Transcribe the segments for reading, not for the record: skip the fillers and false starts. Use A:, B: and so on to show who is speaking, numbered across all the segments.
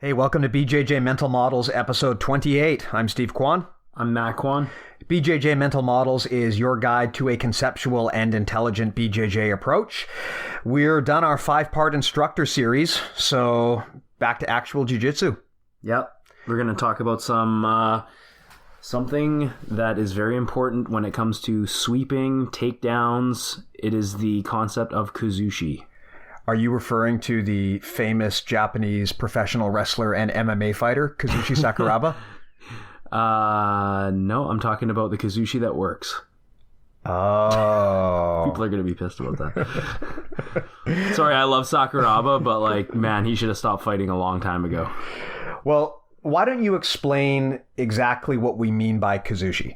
A: Hey, welcome to BJJ Mental Models, episode 28. I'm Steve Kwan.
B: I'm Matt Kwan.
A: BJJ Mental Models is your guide to a conceptual and intelligent BJJ approach. We're done our 5-part instructor series, so back to actual jiu-jitsu.
B: Yep. We're going to talk about something that is very important when it comes to sweeping, takedowns. It is the concept of Kuzushi.
A: Are you referring to the famous Japanese professional wrestler and MMA fighter, Kuzushi Sakuraba?
B: No, I'm talking about the Kuzushi that works.
A: Oh.
B: People are going to be pissed about that. Sorry, I love Sakuraba, but man, he should have stopped fighting a long time ago.
A: Well, why don't you explain exactly what we mean by Kuzushi?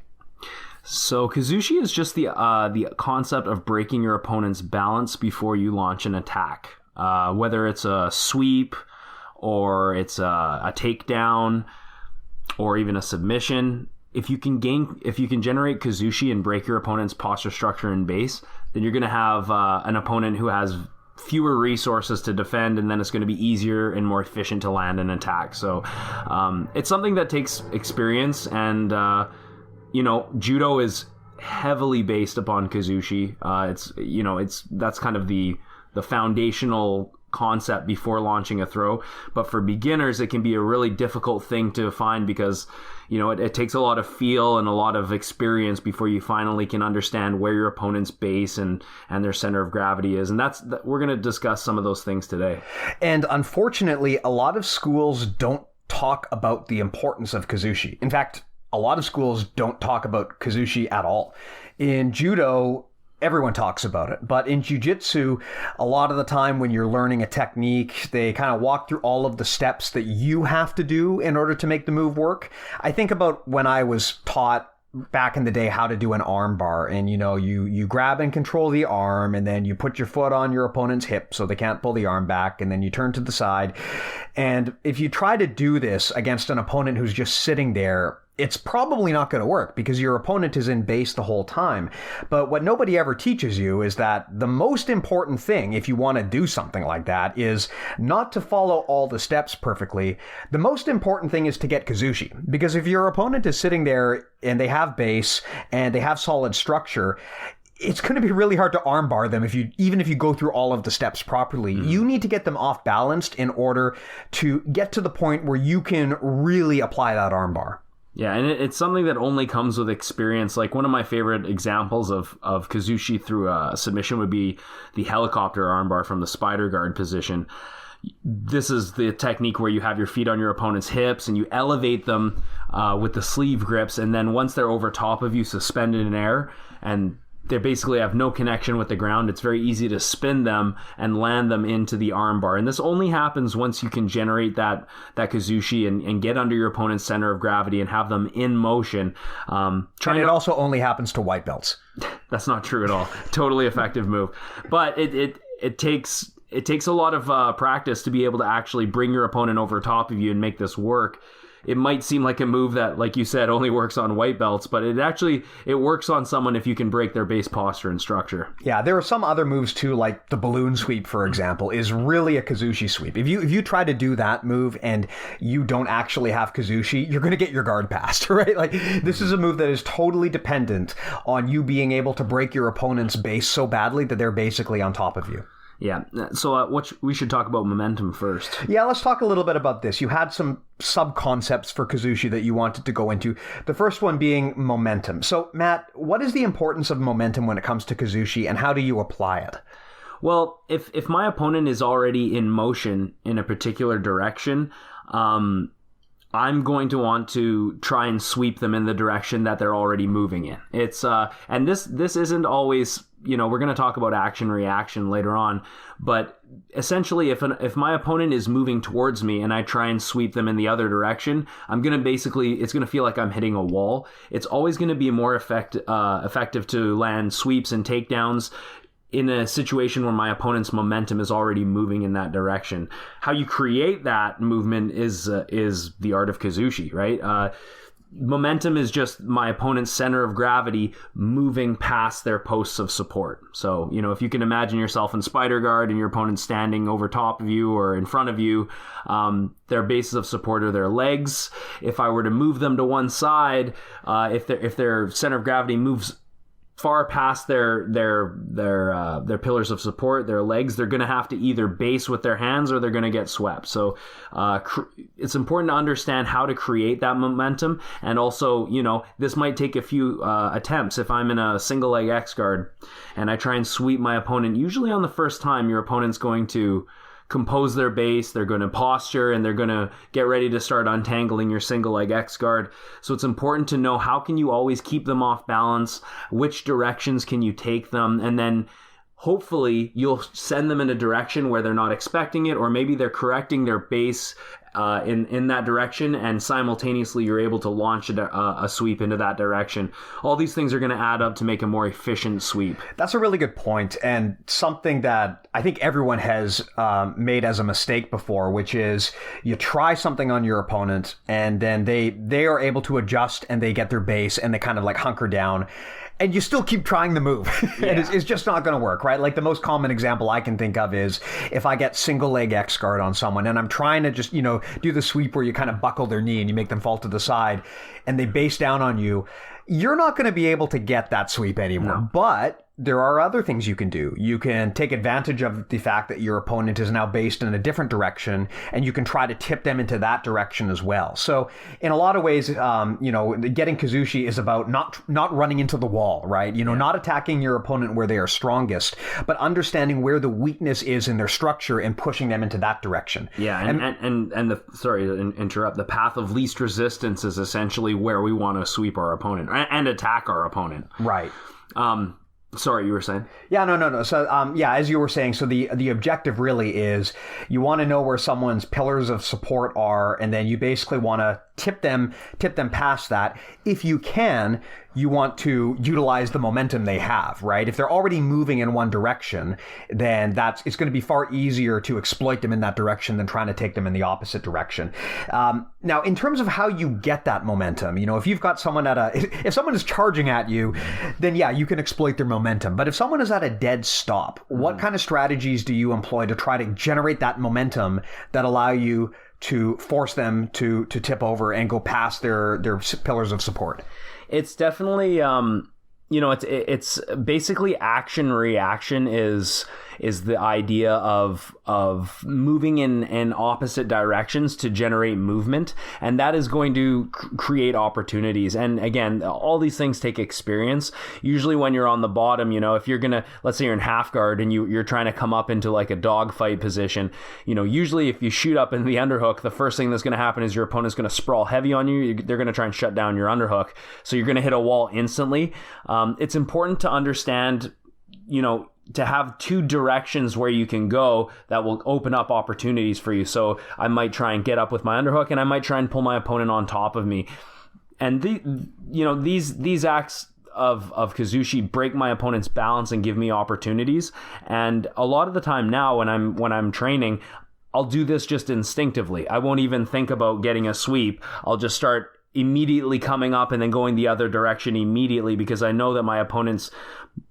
B: So Kuzushi is just the concept of breaking your opponent's balance before you launch an attack. Whether it's a sweep or it's a takedown or even a submission. If you can generate Kuzushi and break your opponent's posture, structure, and base, then you're going to have an opponent who has fewer resources to defend, and then it's going to be easier and more efficient to land an attack. So it's something that takes experience, and judo is heavily based upon Kuzushi. That's kind of the foundational concept before launching a throw. But for beginners, it can be a really difficult thing to find because, it takes a lot of feel and a lot of experience before you finally can understand where your opponent's base and their center of gravity is. And we're going to discuss some of those things today.
A: And unfortunately, a lot of schools don't talk about the importance of Kuzushi. In fact, a lot of schools don't talk about Kuzushi at all. In judo, everyone talks about it. But in jiu-jitsu, a lot of the time when you're learning a technique, they kind of walk through all of the steps that you have to do in order to make the move work. I think about when I was taught back in the day how to do an arm bar, and you grab and control the arm, and then you put your foot on your opponent's hip so they can't pull the arm back, and then you turn to the side. And if you try to do this against an opponent who's just sitting there, it's probably not going to work because your opponent is in base the whole time. But what nobody ever teaches you is that the most important thing, if you want to do something like that, is not to follow all the steps perfectly. The most important thing is to get Kuzushi. Because if your opponent is sitting there and they have base and they have solid structure, it's going to be really hard to armbar them even if you go through all of the steps properly. You need to get them off balanced in order to get to the point where you can really apply that armbar.
B: Yeah, and it's something that only comes with experience. Like one of my favorite examples of Kuzushi through a submission would be the helicopter armbar from the spider guard position. This is the technique where you have your feet on your opponent's hips and you elevate them with the sleeve grips, and then once they're over top of you, suspended in air, and they basically have no connection with the ground, it's very easy to spin them and land them into the arm bar. And this only happens once you can generate that Kuzushi and get under your opponent's center of gravity and have them in motion.
A: And it also only happens to white belts.
B: That's not true at all. Totally effective move. But it takes a lot of practice to be able to actually bring your opponent over top of you and make this work. It might seem like a move that, like you said, only works on white belts, but it works on someone if you can break their base posture and structure.
A: Yeah, there are some other moves too, like the balloon sweep, for example, is really a Kuzushi sweep. If you try to do that move and you don't actually have Kuzushi, you're going to get your guard passed, right? Like, this is a move that is totally dependent on you being able to break your opponent's base so badly that they're basically on top of you.
B: Yeah, so we should talk about momentum first.
A: Yeah, let's talk a little bit about this. You had some sub-concepts for Kuzushi that you wanted to go into. The first one being momentum. So, Matt, what is the importance of momentum when it comes to Kuzushi, and how do you apply it?
B: Well, if my opponent is already in motion in a particular direction, I'm going to want to try and sweep them in the direction that they're already moving in. It's and this isn't always, we're going to talk about action reaction later on, but essentially if my opponent is moving towards me and I try and sweep them in the other direction, it's going to feel like I'm hitting a wall. It's always going to be more effective to land sweeps and takedowns in a situation where my opponent's momentum is already moving in that direction. How you create that movement is the art of Kuzushi, right? momentum is just my opponent's center of gravity moving past their posts of support. So, if you can imagine yourself in spider guard and your opponent's standing over top of you or in front of you, their bases of support are their legs. If I were to move them to one side, if their center of gravity moves far past their pillars of support, their legs, they're going to have to either base with their hands or they're going to get swept. So it's important to understand how to create that momentum. And also, this might take a few attempts. If I'm in a single leg X guard and I try and sweep my opponent, usually on the first time, your opponent's going to compose their base, they're going to posture, and they're going to get ready to start untangling your single leg X guard. So it's important to know, how can you always keep them off balance? Which directions can you take them? And then hopefully you'll send them in a direction where they're not expecting it, or maybe they're correcting their base in that direction, and simultaneously you're able to launch a sweep into that direction. All these things are going to add up to make a more efficient sweep.
A: That's a really good point, and something that I think everyone has made as a mistake before, which is you try something on your opponent and then they are able to adjust and they get their base and they kind of like hunker down. And you still keep trying the move.
B: Yeah.
A: And it's just not going to work, right? Like the most common example I can think of is if I get single leg X guard on someone and I'm trying to just, do the sweep where you kind of buckle their knee and you make them fall to the side and they base down on you, you're not going to be able to get that sweep anymore.
B: No.
A: But there are other things you can do. You can take advantage of the fact that your opponent is now based in a different direction, and you can try to tip them into that direction as well. So in a lot of ways, getting Kuzushi is about not running into the wall, right? Not attacking your opponent where they are strongest, but understanding where the weakness is in their structure and pushing them into that direction.
B: Yeah, and sorry to interrupt, the path of least resistance is essentially where we want to sweep our opponent and attack our opponent.
A: Right.
B: Sorry, you were saying?
A: Yeah, no. So, as you were saying, so the objective really is you want to know where someone's pillars of support are, and then you basically want to tip them past that. If you can, you want to utilize the momentum they have, right? If they're already moving in one direction, then it's going to be far easier to exploit them in that direction than trying to take them in the opposite direction. Now, in terms of how you get that momentum, if you've got someone if someone is charging at you, then yeah, you can exploit their momentum. But if someone is at a dead stop, what kind of strategies do you employ to try to generate that momentum that allow you to force them to tip over and go past their pillars of support?
B: It's definitely, it's basically action reaction is the idea of moving in opposite directions to generate movement, and that is going to create opportunities. And again, all these things take experience. Usually when you're on the bottom, if you're gonna, let's say you're in half guard and you're trying to come up into like a dogfight position, usually if you shoot up in the underhook, the first thing that's going to happen is your opponent's going to sprawl heavy on you. They're going to try and shut down your underhook, so you're going to hit a wall instantly. It's important to understand, to have two directions where you can go that will open up opportunities for you. So I might try and get up with my underhook, and I might try and pull my opponent on top of me. And these acts of Kuzushi break my opponent's balance and give me opportunities. And a lot of the time now when I'm training, I'll do this just instinctively. I won't even think about getting a sweep. I'll just start immediately coming up and then going the other direction immediately, because I know that my opponent's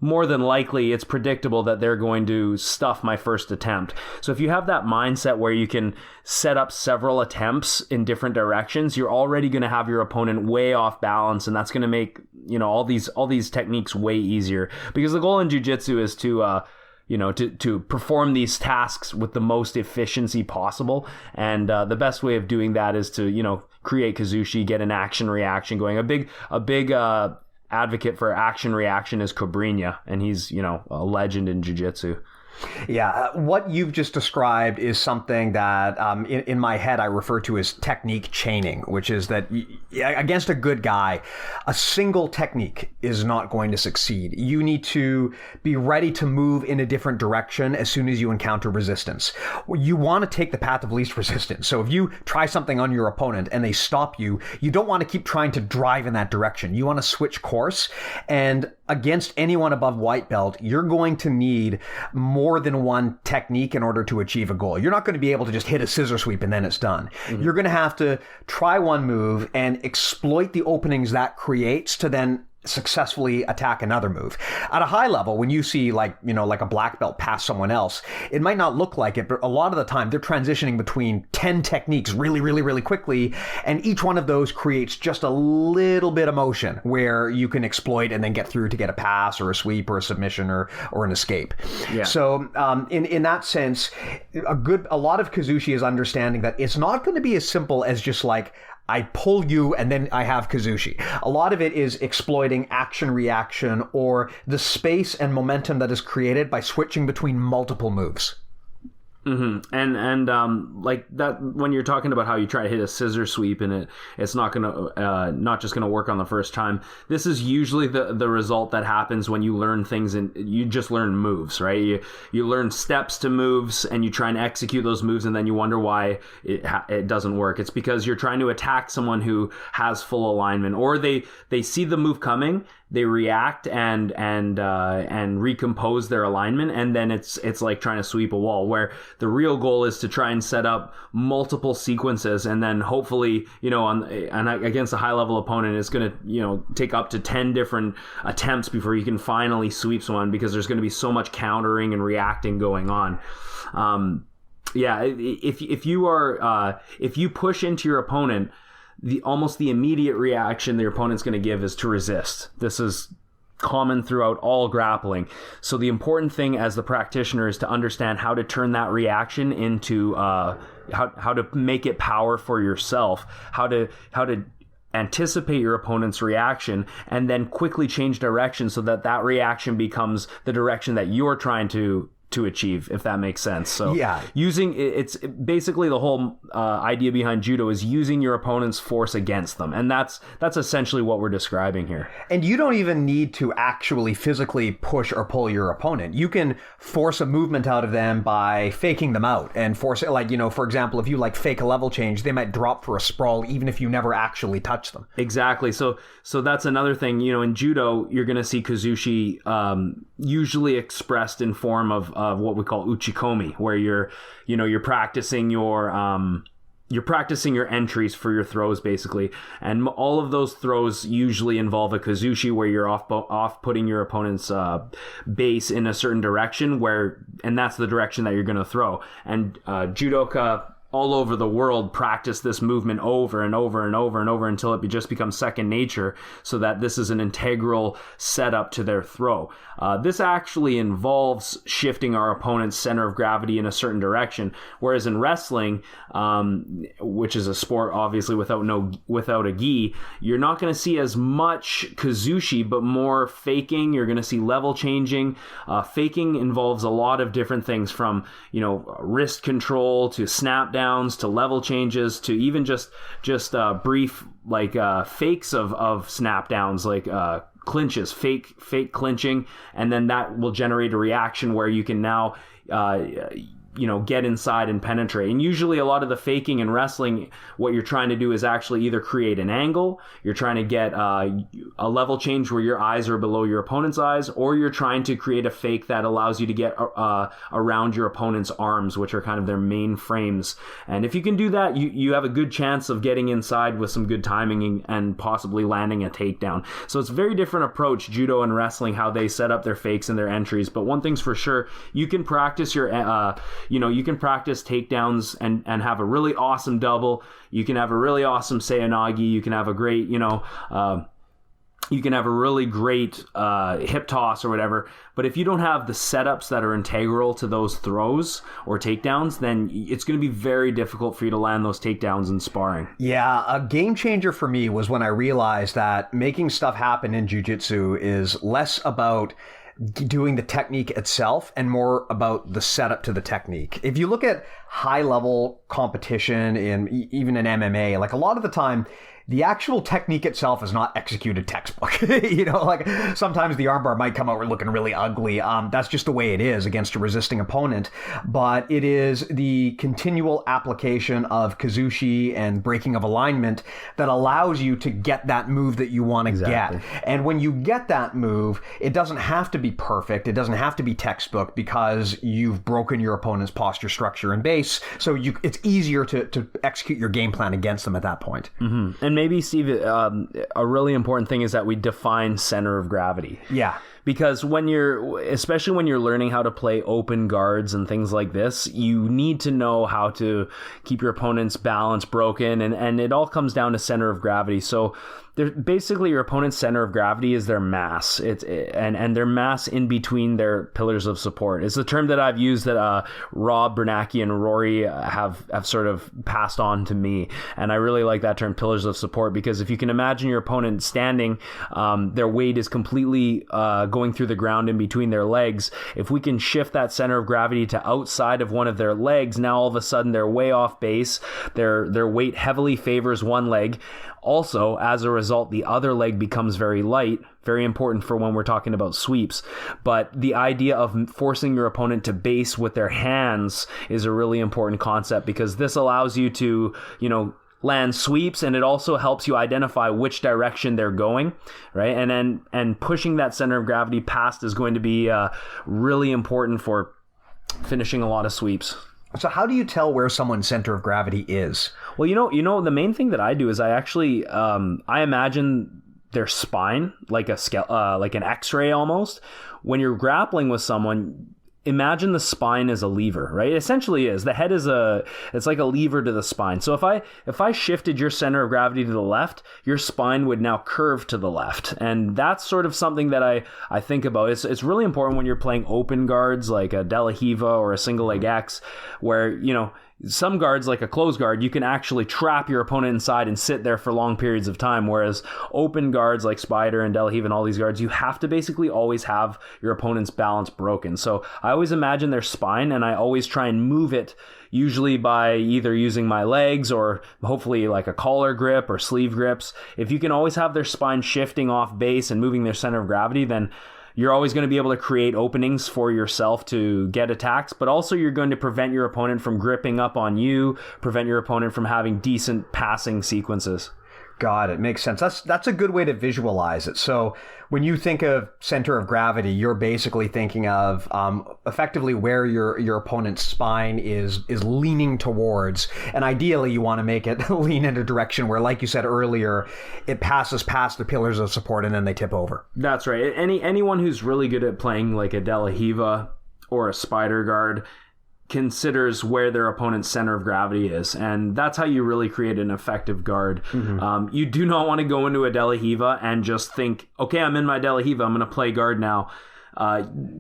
B: more than likely, it's predictable that they're going to stuff my first attempt. So if you have that mindset where you can set up several attempts in different directions, you're already going to have your opponent way off balance, and that's going to make all these techniques way easier, because the goal in jiu-jitsu is to perform these tasks with the most efficiency possible. And the best way of doing that is to, create Kuzushi, get an action reaction going. A big advocate for action reaction is Cobrinha, and he's, a legend in jiu-jitsu.
A: Yeah, what you've just described is something that in my head I refer to as technique chaining, which is that against a good guy, a single technique is not going to succeed. You need to be ready to move in a different direction as soon as you encounter resistance. You want to take the path of least resistance. So if you try something on your opponent and they stop you, you don't want to keep trying to drive in that direction. You want to switch course. And against anyone above white belt, you're going to need more than one technique in order to achieve a goal. You're not going to be able to just hit a scissor sweep and then it's done. Mm-hmm. You're going to have to try one move and exploit the openings that creates to then successfully attack another move. At a high level, when you see like a black belt pass someone else, it might not look like it, but a lot of the time they're transitioning between 10 techniques really, really, really quickly. And each one of those creates just a little bit of motion where you can exploit and then get through to get a pass or a sweep or a submission or an escape. Yeah. So in that sense, a lot of Kuzushi is understanding that it's not going to be as simple as just like, I pull you and then I have Kuzushi. A lot of it is exploiting action reaction or the space and momentum that is created by switching between multiple moves.
B: Mm-hmm. And like that, when you're talking about how you try to hit a scissor sweep and it's not just gonna work on the first time. This is usually the result that happens when you learn things and you just learn moves, right? You learn steps to moves and you try and execute those moves and then you wonder why it doesn't work. It's because you're trying to attack someone who has full alignment, or they see the move coming. They react and recompose their alignment, and then it's like trying to sweep a wall, where the real goal is to try and set up multiple sequences, and then hopefully, against a high level opponent, it's going to, take up to 10 different attempts before you can finally sweep someone, because there's going to be so much countering and reacting going on. If you push into your opponent, almost the immediate reaction the opponent's going to give is to resist. This is common throughout all grappling. So the important thing as the practitioner is to understand how to turn that reaction into how to make it power for yourself, how to anticipate your opponent's reaction and then quickly change direction so that reaction becomes the direction that you're trying to achieve, if that makes sense. So yeah, it's basically the whole idea behind judo is using your opponent's force against them, and that's essentially what we're describing here. And
A: you don't even need to actually physically push or pull your opponent. You can force a movement out of them by faking them out and force it. Like, for example, if you fake a level change, they might drop for a sprawl even if you never actually touch them.
B: Exactly. So that's another thing. in judo, you're going to see Kuzushi usually expressed in form of what we call uchikomi, where you're practicing your entries for your throws, basically, and all of those throws usually involve a Kuzushi, where you're off putting your opponent's base in a certain direction, and that's the direction that you're going to throw. And judoka all over the world practice this movement over and over and over and over until it just becomes second nature, so that this is an integral setup to their throw. This actually involves shifting our opponent's center of gravity in a certain direction, whereas in wrestling, which is a sport obviously without a gi, you're not going to see as much Kuzushi, but more faking. You're going to see level changing. Faking involves a lot of different things, from wrist control to snap downs to level changes to even just brief fakes of snap downs, clinches, fake clinching, and then that will generate a reaction where you can now get inside and penetrate. And usually a lot of the faking in wrestling, what you're trying to do is actually either create an angle, you're trying to get a level change where your eyes are below your opponent's eyes, or you're trying to create a fake that allows you to get around your opponent's arms, which are kind of their main frames. And if you can do that, you have a good chance of getting inside with some good timing and possibly landing a takedown. So it's a very different approach, judo and wrestling, how they set up their fakes and their entries. But one thing's for sure, you can practice you can practice takedowns and have a really awesome double. You can have a really awesome seoinage. You can have a great, you can have a really great hip toss or whatever. But if you don't have the setups that are integral to those throws or takedowns, then it's going to be very difficult for you to land those takedowns in sparring.
A: Yeah, a game changer for me was when I realized that making stuff happen in jiu-jitsu is less about doing the technique itself and more about the setup to the technique. If you look at high level competition even in MMA, like a lot of the time, the actual technique itself is not executed textbook. Like sometimes the armbar might come out looking really ugly. That's just the way it is against a resisting opponent. But it is the continual application of Kuzushi and breaking of alignment that allows you to get that move that you want to get. And when you get that move, it doesn't have to be perfect. It doesn't have to be textbook because you've broken your opponent's posture, structure, and base. So it's easier to execute your game plan against them at that point.
B: Mm-hmm. And maybe, Steve, a really important thing is that we define center of gravity.
A: Yeah.
B: Because especially when you're learning how to play open guards and things like this, you need to know how to keep your opponent's balance broken, and it all comes down to center of gravity. So basically your opponent's center of gravity is their mass. And their mass in between their pillars of support. It's the term that I've used that Rob, Bernanke, and Rory have sort of passed on to me. And I really like that term, pillars of support, because if you can imagine your opponent standing, their weight is completely going through the ground in between their legs. If we can shift that center of gravity to outside of one of their legs, now all of a sudden they're way off base. Their weight heavily favors one leg. Also, as a result, the other leg becomes very light, very important for when we're talking about sweeps. But the idea of forcing your opponent to base with their hands is a really important concept, because this allows you to, land sweeps, and it also helps you identify which direction they're going, right? And pushing that center of gravity past is going to be really important for finishing a lot of sweeps.
A: So how do you tell where someone's center of gravity is?
B: Well, the main thing that I do is I actually I imagine their spine like like an X-ray almost. When you're grappling with someone, imagine the spine as a lever, right? It essentially is. The head it's like a lever to the spine. So if I shifted your center of gravity to the left, your spine would now curve to the left. And that's sort of something that I think about. It's really important when you're playing open guards like a De La Hiva or a single leg X, where, some guards, like a closed guard, you can actually trap your opponent inside and sit there for long periods of time. Whereas open guards like Spider and De La Hiva and all these guards, you have to basically always have your opponent's balance broken. So I always imagine their spine, and I always try and move it, usually by either using my legs or hopefully like a collar grip or sleeve grips. If you can always have their spine shifting off base and moving their center of gravity, then you're always going to be able to create openings for yourself to get attacks, but also you're going to prevent your opponent from gripping up on you, prevent your opponent from having decent passing sequences.
A: Got it. Makes sense. That's a good way to visualize it. So when you think of center of gravity, you're basically thinking of effectively where your opponent's spine is leaning towards. And ideally, you want to make it lean in a direction where, like you said earlier, it passes past the pillars of support and then they tip over.
B: That's right. Anyone who's really good at playing like a De La Hiva or a Spider guard considers where their opponent's center of gravity is, and that's how you really create an effective guard. Mm-hmm. You do not want to go into a De La Hiva and just think, okay, I'm in my De La Hiva, I'm going to play guard now.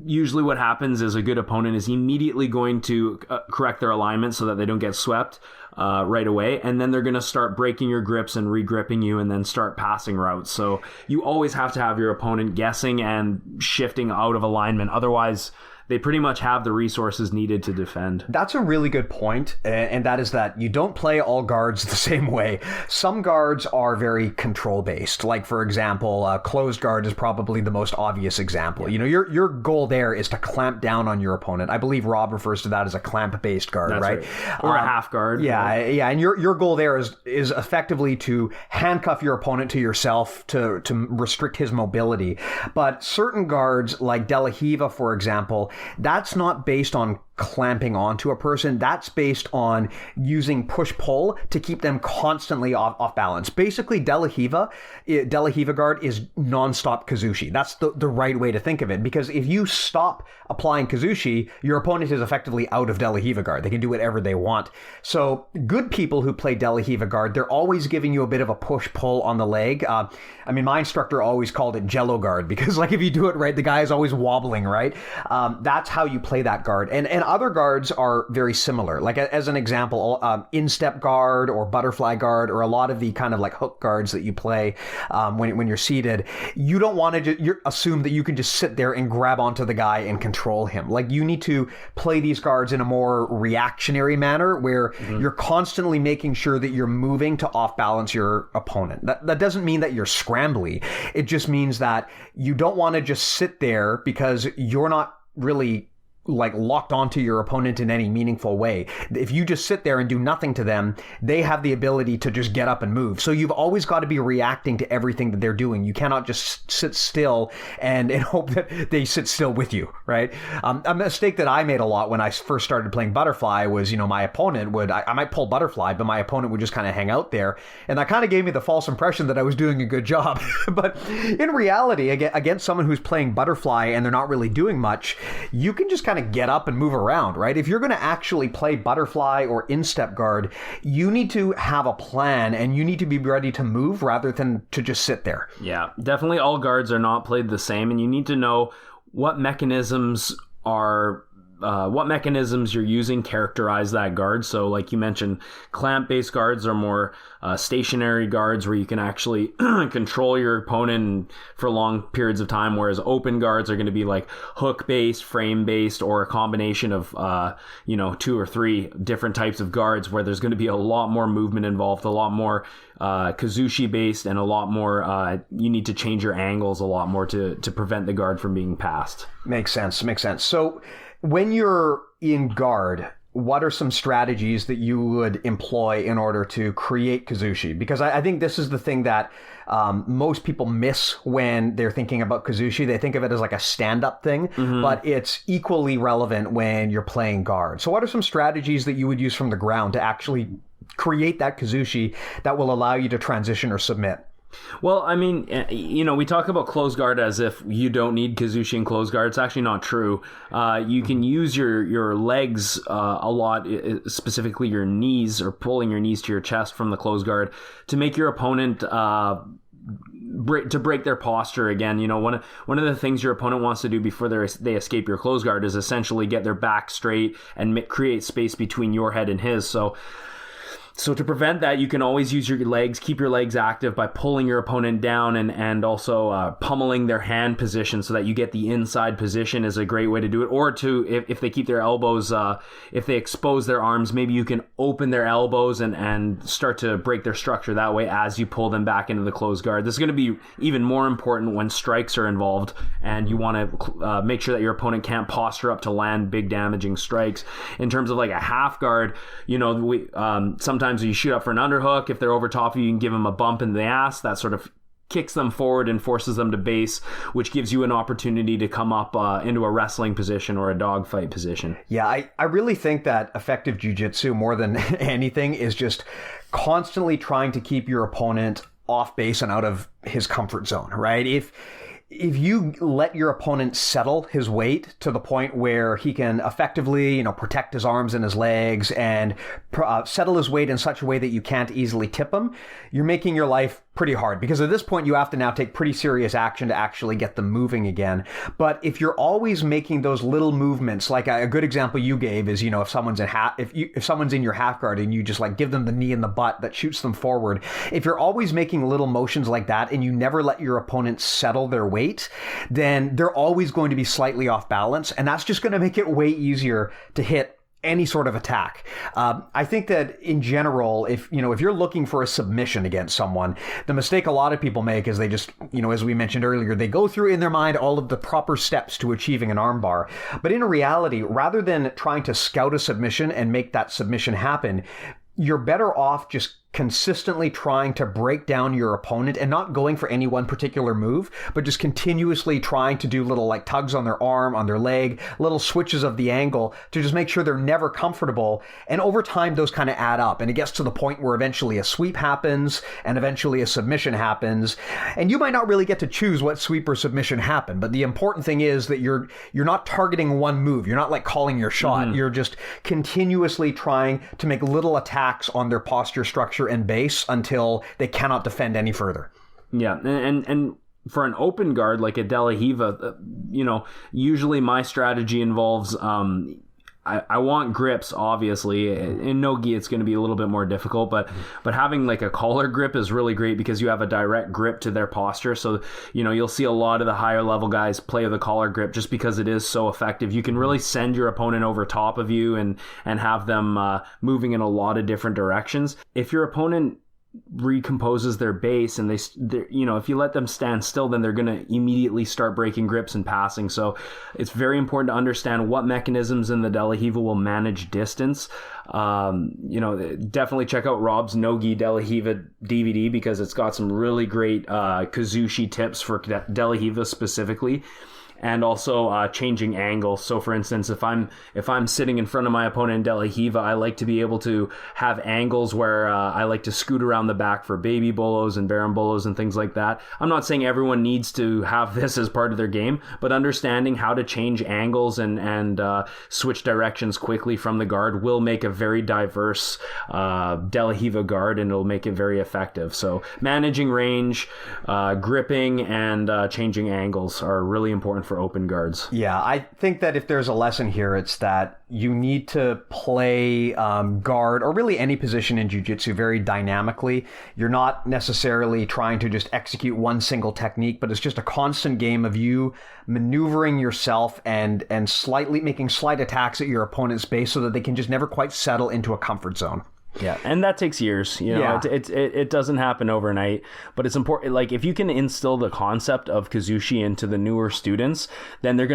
B: Usually what happens is a good opponent is immediately going to correct their alignment so that they don't get swept right away, and then they're going to start breaking your grips and re-gripping you and then start passing routes. So you always have to have your opponent guessing and shifting out of alignment. Otherwise, they pretty much have the resources needed to defend.
A: That's a really good point, and that is that you don't play all guards the same way. Some guards are very control-based. Like, for example, a closed guard is probably the most obvious example. Yeah. Your goal there is to clamp down on your opponent. I believe Rob refers to that as a clamp-based guard,
B: That's
A: right?
B: Or a half guard.
A: Yeah, right? Yeah, and your goal there is effectively to handcuff your opponent to yourself to restrict his mobility. But certain guards, like De La Hiva, for example, that's not based on clamping onto a person. That's based on using push-pull to keep them constantly off balance. Basically, De La Hiva guard is non-stop Kuzushi. That's the right way to think of it, because if you stop applying Kuzushi, your opponent is effectively out of De La Hiva guard. They can do whatever they want. So good people who play De La Hiva guard, they're always giving you a bit of a push-pull on the leg. My instructor always called it Jello guard, because like if you do it right, the guy is always wobbling, right? That's how you play that guard. And other guards are very similar. Like as an example, instep guard or butterfly guard, or a lot of the kind of like hook guards that you play when you're seated. You don't want to assume that you can just sit there and grab onto the guy and control him. Like you need to play these guards in a more reactionary manner where you're constantly making sure that you're moving to off balance your opponent. That doesn't mean that you're scrambly. It just means that you don't want to just sit there because you're not really like locked onto your opponent in any meaningful way. If you just sit there and do nothing to them, they have the ability to just get up and move. So you've always got to be reacting to everything that they're doing. You cannot just sit still and hope that they sit still with you, right? A mistake that I made a lot when I first started playing butterfly was, my opponent I might pull butterfly, but my opponent would just kind of hang out there. And that kind of gave me the false impression that I was doing a good job. But in reality, against someone who's playing butterfly and they're not really doing much, you can just kind of get up and move around, right? If you're going to actually play butterfly or instep guard, you need to have a plan and you need to be ready to move rather than to just sit there.
B: Yeah, definitely all guards are not played the same, and you need to know what mechanisms you're using characterize that guard. So like you mentioned, clamp-based guards are more stationary guards where you can actually control your opponent for long periods of time, whereas open guards are going to be like hook-based, frame-based, or a combination of 2 or 3 different types of guards where there's going to be a lot more movement involved, a lot more Kuzushi-based, and a lot more you need to change your angles a lot more to prevent the guard from being passed.
A: Makes sense. So when you're in guard, what are some strategies that you would employ in order to create Kuzushi? Because I think this is the thing that most people miss when they're thinking about Kuzushi. They think of it as like a stand-up thing, but it's equally relevant when you're playing guard. So what are some strategies that you would use from the ground to actually create that Kuzushi that will allow you to transition or submit?
B: Well, I mean, we talk about close guard as if you don't need Kuzushi in close guard. It's actually not true. You can use your legs a lot, specifically your knees, or pulling your knees to your chest from the close guard to make your opponent break their posture again. One of the things your opponent wants to do before they escape your close guard is essentially get their back straight and create space between your head and his. So to prevent that, you can always use your legs, keep your legs active by pulling your opponent down and also pummeling their hand position so that you get the inside position is a great way to do it. Or if they keep their elbows, if they expose their arms, maybe you can open their elbows and start to break their structure that way as you pull them back into the closed guard. This is going to be even more important when strikes are involved and you want to make sure that your opponent can't posture up to land big damaging strikes. In terms of like a half guard, sometimes you shoot up for an underhook. If they're over top of you, you can give them a bump in the ass. That sort of kicks them forward and forces them to base, which gives you an opportunity to come up into a wrestling position or a dogfight position. Yeah,
A: I really think that effective jiu-jitsu, more than anything, is just constantly trying to keep your opponent off base and out of his comfort zone, right? If you let your opponent settle his weight to the point where he can effectively, protect his arms and his legs and settle his weight in such a way that you can't easily tip him, you're making your life pretty hard, because at this point you have to now take pretty serious action to actually get them moving again. But if you're always making those little movements, like a good example you gave is, if someone's if someone's in your half guard and you just like give them the knee in the butt that shoots them forward, if you're always making little motions like that and you never let your opponent settle their weight, then they're always going to be slightly off balance, and that's just going to make it way easier to hit any sort of attack. I think that in general, if you're looking for a submission against someone, the mistake a lot of people make is they just, as we mentioned earlier, they go through in their mind all of the proper steps to achieving an armbar. But in reality, rather than trying to scout a submission and make that submission happen, you're better off just consistently trying to break down your opponent and not going for any one particular move, but just continuously trying to do little like tugs on their arm, on their leg, little switches of the angle to just make sure they're never comfortable. And over time, those kind of add up, and it gets to the point where eventually a sweep happens and eventually a submission happens. And you might not really get to choose what sweep or submission happen, but the important thing is that you're not targeting one move. You're not like calling your shot. You're just continuously trying to make little attacks on their posture, structure, and base until they cannot defend any further.
B: Yeah, and for an open guard like a De La Riva, usually my strategy involves I want grips, obviously. In no-gi, it's going to be a little bit more difficult, but having like a collar grip is really great because you have a direct grip to their posture. So, you'll see a lot of the higher level guys play the collar grip just because it is so effective. You can really send your opponent over top of you and have them moving in a lot of different directions. If your opponent recomposes their base and if you let them stand still, then they're going to immediately start breaking grips and passing. So it's very important to understand what mechanisms in the De La Riva will manage distance. Definitely check out Rob's No-Gi De La Riva DVD because it's got some really great Kuzushi tips for De La Riva specifically. And also changing angles. So, for instance, if I'm sitting in front of my opponent in De La Riva, I like to be able to have angles where I like to scoot around the back for baby bolos and baron bolos and things like that. I'm not saying everyone needs to have this as part of their game, but understanding how to change angles and switch directions quickly from the guard will make a very diverse De La Riva guard, and it'll make it very effective. So, managing range, gripping, and changing angles are really important for open guards.
A: Yeah, I think that if there's a lesson here, it's that you need to play guard, or really any position in jiu-jitsu, very dynamically. You're not necessarily trying to just execute one single technique, but it's just a constant game of you maneuvering yourself and slightly making slight attacks at your opponent's base so that they can just never quite settle into a comfort zone.
B: Yeah, and that takes years. It doesn't happen overnight, but it's important. Like, if you can instill the concept of Kuzushi into the newer students, then they're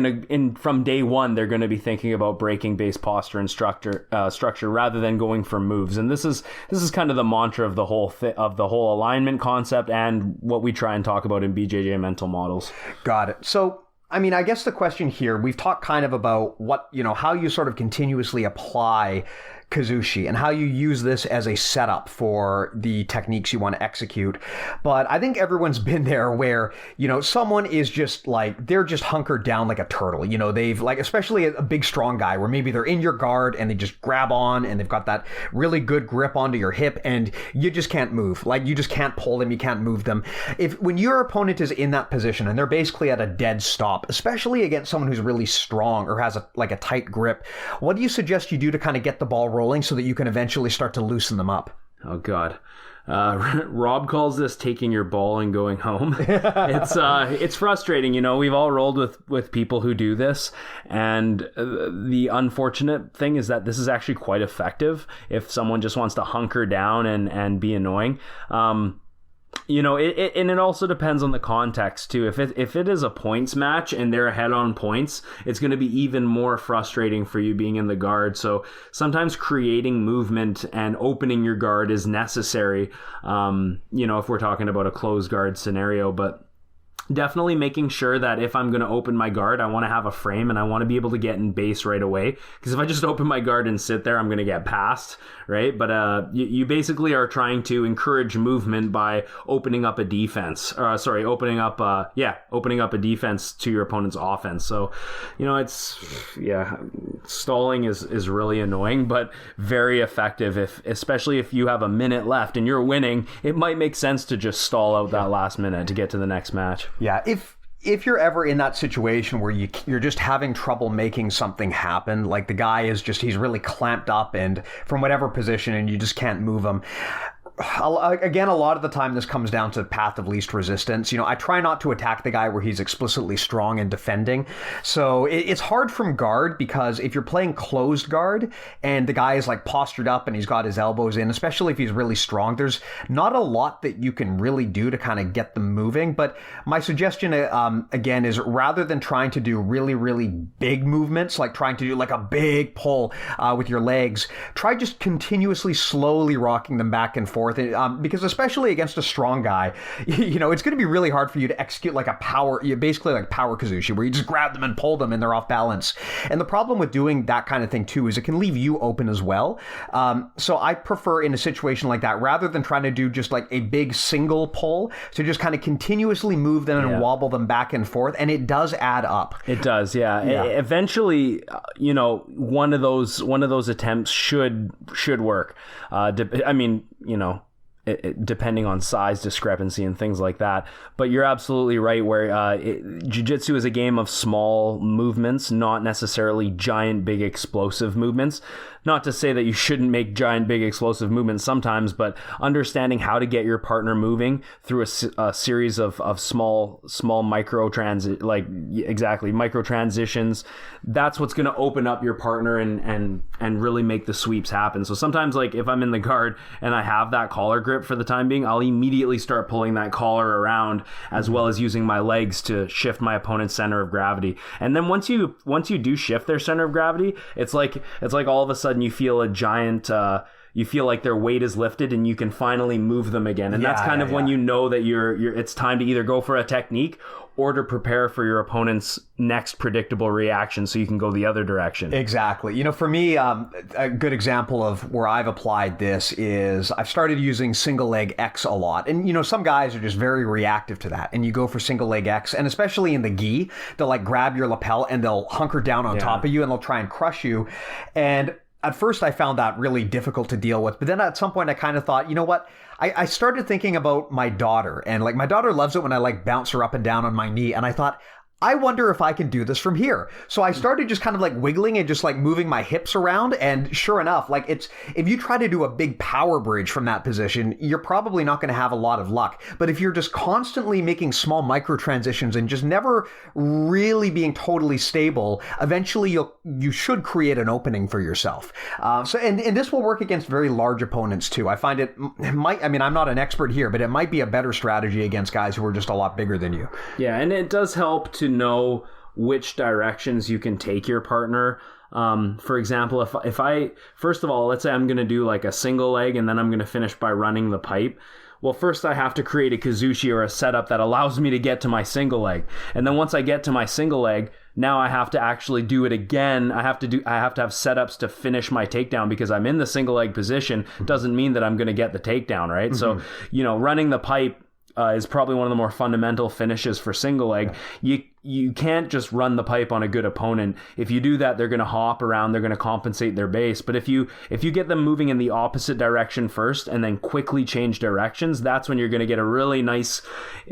B: from day one, they're gonna be thinking about breaking base posture and structure rather than going for moves. And this is kind of the mantra of the whole alignment concept and what we try and talk about in BJJ mental models.
A: Got it. So, I mean, I guess the question here, we've talked kind of about what, how you sort of continuously apply Kuzushi and how you use this as a setup for the techniques you want to execute. But I think everyone's been there where, someone is just like, they're just hunkered down like a turtle. They've like, especially a big strong guy where maybe they're in your guard and they just grab on and they've got that really good grip onto your hip and you just can't move. Like, you just can't pull them, you can't move them. When your opponent is in that position and they're basically at a dead stop, especially against someone who's really strong or has a tight grip, what do you suggest you do to kind of get the ball rolling so that you can eventually start to loosen them up?
B: Oh, God. Rob calls this taking your ball and going home. It's frustrating. We've all rolled with people who do this. And the unfortunate thing is that this is actually quite effective if someone just wants to hunker down and be annoying. It also depends on the context too. If it is a points match and they're ahead on points, it's going to be even more frustrating for you being in the guard. So sometimes creating movement and opening your guard is necessary. If we're talking about a closed guard scenario, but definitely making sure that if I'm going to open my guard, I want to have a frame and I want to be able to get in base right away. Because if I just open my guard and sit there, I'm going to get passed, right? But you basically are trying to encourage movement by opening up a defense. Opening up a defense to your opponent's offense. So, stalling is really annoying, but very effective. Especially if you have a minute left and you're winning, it might make sense to just stall out that last minute to get to the next match.
A: Yeah, if you're ever in that situation where you're just having trouble making something happen, like the guy he's really clamped up and from whatever position and you just can't move him. Again, a lot of the time this comes down to path of least resistance. I try not to attack the guy where he's explicitly strong and defending. So it's hard from guard because if you're playing closed guard and the guy is like postured up and he's got his elbows in, especially if he's really strong, there's not a lot that you can really do to kind of get them moving. But my suggestion, again, is rather than trying to do really, really big movements, like trying to do like a big pull with your legs, try just continuously slowly rocking them back and forth. Because especially against a strong guy, it's going to be really hard for you to execute like basically like power Kuzushi, where you just grab them and pull them and they're off balance. And the problem with doing that kind of thing too is it can leave you open as well. So I prefer in a situation like that, rather than trying to do just like a big single pull, to just kind of continuously move them and wobble them back and forth. And it does add up.
B: It does, yeah. Eventually, one of those attempts should work. depending on size discrepancy and things like that. But you're absolutely right where jiu-jitsu is a game of small movements, not necessarily giant, big, explosive movements. Not to say that you shouldn't make giant, big, explosive movements sometimes, but understanding how to get your partner moving through a series of small microtransitions, that's what's going to open up your partner and really make the sweeps happen. So sometimes, like, if I'm in the guard and I have that collar grip for the time being, I'll immediately start pulling that collar around, as well as using my legs to shift my opponent's center of gravity. And then once you do shift their center of gravity, it's like all of a sudden you feel a giant you feel like their weight is lifted and you can finally move them again. And that's kind of when you know that it's time to either go for a technique or to prepare for your opponent's next predictable reaction so you can go the other direction.
A: Exactly. You know, for me, a good example of where I've applied this is I've started using single leg X a lot. And, you know, some guys are just very reactive to that. And you go for single leg X. And especially in the gi, they'll like grab your lapel and they'll hunker down on top of you and they'll try and crush you. And at first I found that really difficult to deal with. But then at some point I kind of thought, you know what? I started thinking about my daughter, and like my daughter loves it when I like bounce her up and down on my knee. And I thought, I wonder if I can do this from here. So I started just kind of like wiggling and just like moving my hips around. And sure enough, like if you try to do a big power bridge from that position, you're probably not going to have a lot of luck. But if you're just constantly making small micro transitions and just never really being totally stable, eventually you should create an opening for yourself. And this will work against very large opponents too. I find it might, I mean, I'm not an expert here, but it might be a better strategy against guys who are just a lot bigger than you.
B: Yeah, and it does help to know which directions you can take your partner. For example, if I, first of all, let's say I'm going to do like a single leg and then I'm going to finish by running the pipe. Well, first I have to create a Kuzushi or a setup that allows me to get to my single leg. And then once I get to my single leg, now I have to actually do it again. I have to have setups to finish my takedown because I'm in the single leg position. Doesn't mean that I'm going to get the takedown, right? Mm-hmm. So, you know, running the pipe is probably one of the more fundamental finishes for single leg. You can't just run the pipe on a good opponent. If you do that, they're going to hop around. They're going to compensate their base. But if you get them moving in the opposite direction first and then quickly change directions, that's when you're going to get a really nice,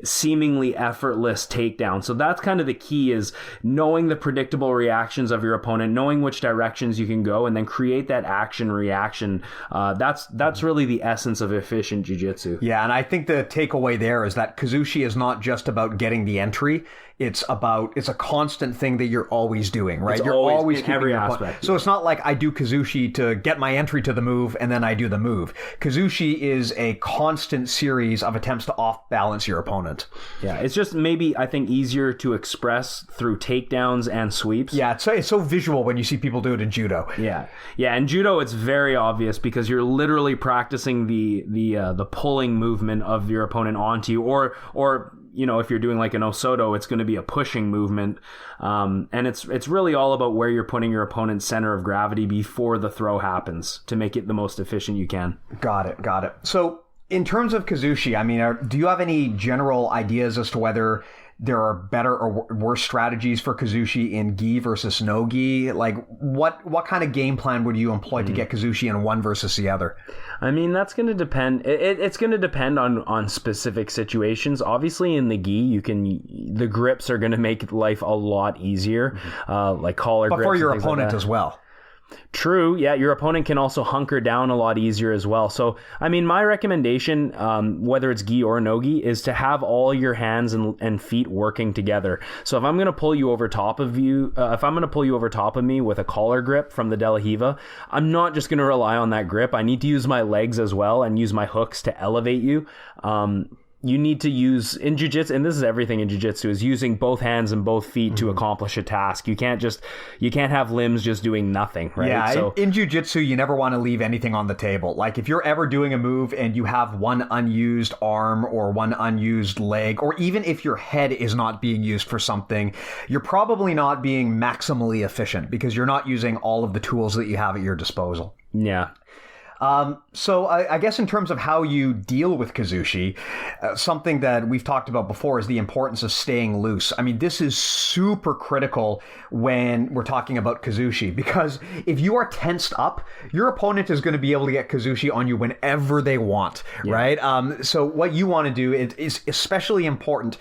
B: seemingly effortless takedown. So that's kind of the key, is knowing the predictable reactions of your opponent, knowing which directions you can go, and then create that action reaction. That's really the essence of efficient jiu-jitsu.
A: Yeah, and I think the takeaway there is that Kuzushi is not just about getting the entry. It's a constant thing that you're always doing, right?
B: You're always in every aspect.
A: So it's not like I do Kuzushi to get my entry to the move and then I do the move. Kuzushi is a constant series of attempts to off-balance your opponent.
B: Yeah, it's just maybe, I think, easier to express through takedowns and sweeps.
A: Yeah, it's so visual when you see people do it in judo.
B: Yeah, in judo it's very obvious because you're literally practicing the pulling movement of your opponent onto you, or you know, if you're doing like an Osoto, it's going to be a pushing movement. And it's really all about where you're putting your opponent's center of gravity before the throw happens to make it the most efficient you can.
A: Got it. So in terms of Kuzushi, I mean, do you have any general ideas as to whether there are better or worse strategies for Kuzushi in gi versus no gi? Like what kind of game plan would you employ to get Kuzushi in one versus the other?
B: I mean, that's going to depend. It's going to depend on specific situations. Obviously, in the gi, the grips are going to make life a lot easier, like collar grips.
A: But for your opponent as well.
B: True. Yeah, your opponent can also hunker down a lot easier as well. So, I mean, my recommendation, whether it's gi or no gi, is to have all your hands and feet working together. So if I'm going to pull you over top of me with a collar grip from the De La Riva, I'm not just going to rely on that grip. I need to use my legs as well and use my hooks to elevate you. You need to use, in jiu-jitsu, and this is everything in jiu-jitsu, is using both hands and both feet to accomplish a task. You can't have limbs just doing nothing, right?
A: Yeah, so, in jiu-jitsu, you never want to leave anything on the table. Like if you're ever doing a move and you have one unused arm or one unused leg, or even if your head is not being used for something, you're probably not being maximally efficient because you're not using all of the tools that you have at your disposal.
B: Yeah.
A: So I guess in terms of how you deal with Kuzushi, something that we've talked about before is the importance of staying loose. I mean, this is super critical when we're talking about Kuzushi, because if you are tensed up, your opponent is going to be able to get Kuzushi on you whenever they want, right? So what you want to do is especially important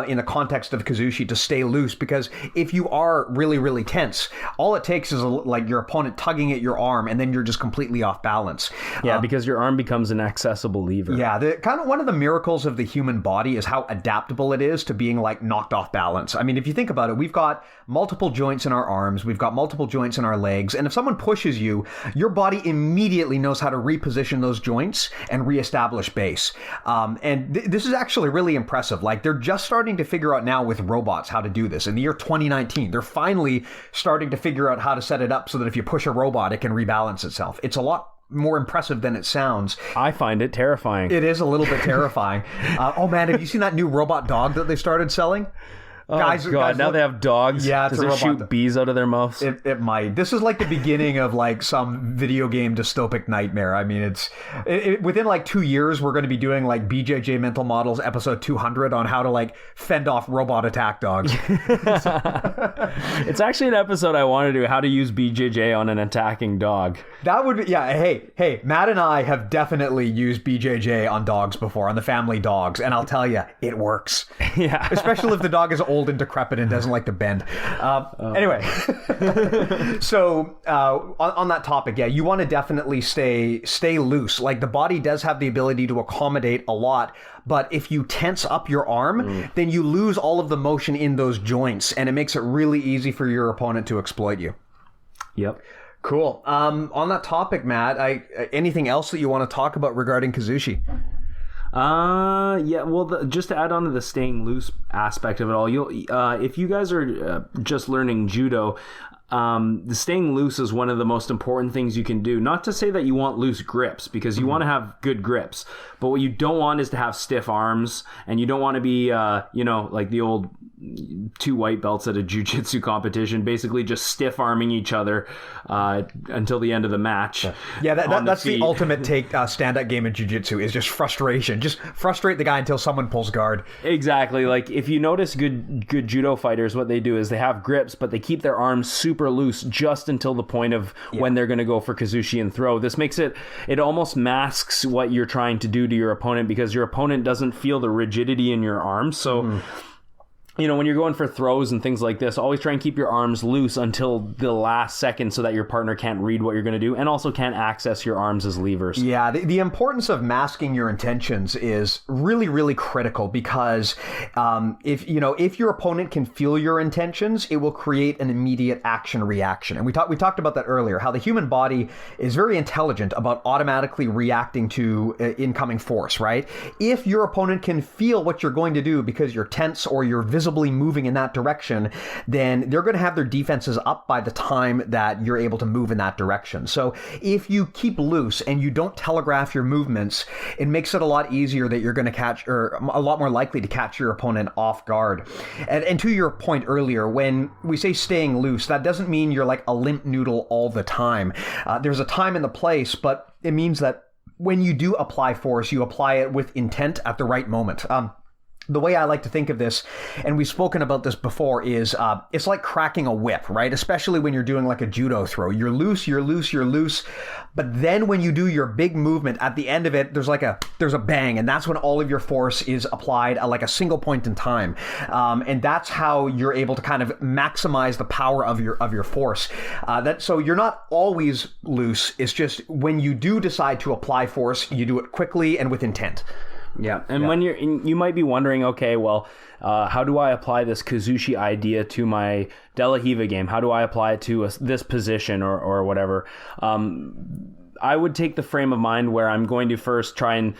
A: in the context of Kuzushi to stay loose, because if you are really, really tense, all it takes is like your opponent tugging at your arm, and then you're just completely off balance.
B: Yeah, because your arm becomes an accessible lever.
A: Yeah, one of the miracles of the human body is how adaptable it is to being like knocked off balance. I mean, if you think about it, we've got multiple joints in our arms, we've got multiple joints in our legs, and if someone pushes you, your body immediately knows how to reposition those joints and reestablish base. This is actually really impressive. Like, they're just starting to figure out now with robots how to do this. In the year 2019, they're finally starting to figure out how to set it up so that if you push a robot, it can rebalance itself. It's a lot more impressive than it sounds.
B: I find it terrifying.
A: It is a little bit terrifying. Oh man, have you seen that new robot dog that they started selling?
B: Oh, guys, now they have dogs.
A: Yeah,
B: does it shoot bees out of their mouths?
A: It might. This is like the beginning of like some video game dystopic nightmare. I mean, within like 2 years, we're going to be doing like BJJ Mental Models episode 200 on how to like fend off robot attack dogs.
B: It's actually an episode I want to do, how to use BJJ on an attacking dog.
A: That would be, yeah. Hey, Matt and I have definitely used BJJ on dogs before, on the family dogs, and I'll tell you, it works.
B: Yeah,
A: especially if the dog is old and decrepit and doesn't like to bend. Anyway, so on that topic, yeah, you want to definitely stay loose. Like, the body does have the ability to accommodate a lot, but if you tense up your arm, then you lose all of the motion in those joints, and it makes it really easy for your opponent to exploit you.
B: Yep.
A: Cool. On that topic, Matt, anything else that you want to talk about regarding Kuzushi?
B: Yeah, well, just to add on to the staying loose aspect of it all, if you guys are just learning judo, the staying loose is one of the most important things you can do. Not to say that you want loose grips, because you want to have good grips, but what you don't want is to have stiff arms, and you don't want to be, like the old 2 white belts at a jiu-jitsu competition, basically just stiff arming each other until the end of the match.
A: Yeah, that's the ultimate stand-up game in jiu-jitsu, is just frustration. Just frustrate the guy until someone pulls guard.
B: Exactly. Like, if you notice good judo fighters, what they do is they have grips, but they keep their arms super loose just until the point of when they're going to go for Kuzushi and throw. This makes it almost masks what you're trying to do to your opponent, because your opponent doesn't feel the rigidity in your arms. So when you're going for throws and things like this, always try and keep your arms loose until the last second so that your partner can't read what you're going to do and also can't access your arms as levers.
A: Yeah, the importance of masking your intentions is really, really critical, because if your opponent can feel your intentions, it will create an immediate action reaction. And we talked about that earlier, how the human body is very intelligent about automatically reacting to incoming force, right? If your opponent can feel what you're going to do because you're tense or you're visibly moving in that direction, then they're going to have their defenses up by the time that you're able to move in that direction. So if you keep loose and you don't telegraph your movements, it makes it a lot easier that you're going to catch, or a lot more likely to catch your opponent off guard. And to your point earlier, when we say staying loose, that doesn't mean you're like a limp noodle all the time. There's a time and the place, but it means that when you do apply force, you apply it with intent at the right moment. The way I like to think of this, and we've spoken about this before, is it's like cracking a whip, right? Especially when you're doing like a judo throw. You're loose, but then when you do your big movement, at the end of it, there's a bang, and that's when all of your force is applied at like a single point in time. And that's how you're able to kind of maximize the power of your force. So you're not always loose. It's just when you do decide to apply force, you do it quickly and with intent.
B: Yeah, and when you might be wondering, okay, well, how do I apply this Kuzushi idea to my De La Riva game? How do I apply it to this position or whatever? I would take the frame of mind where I'm going to first try and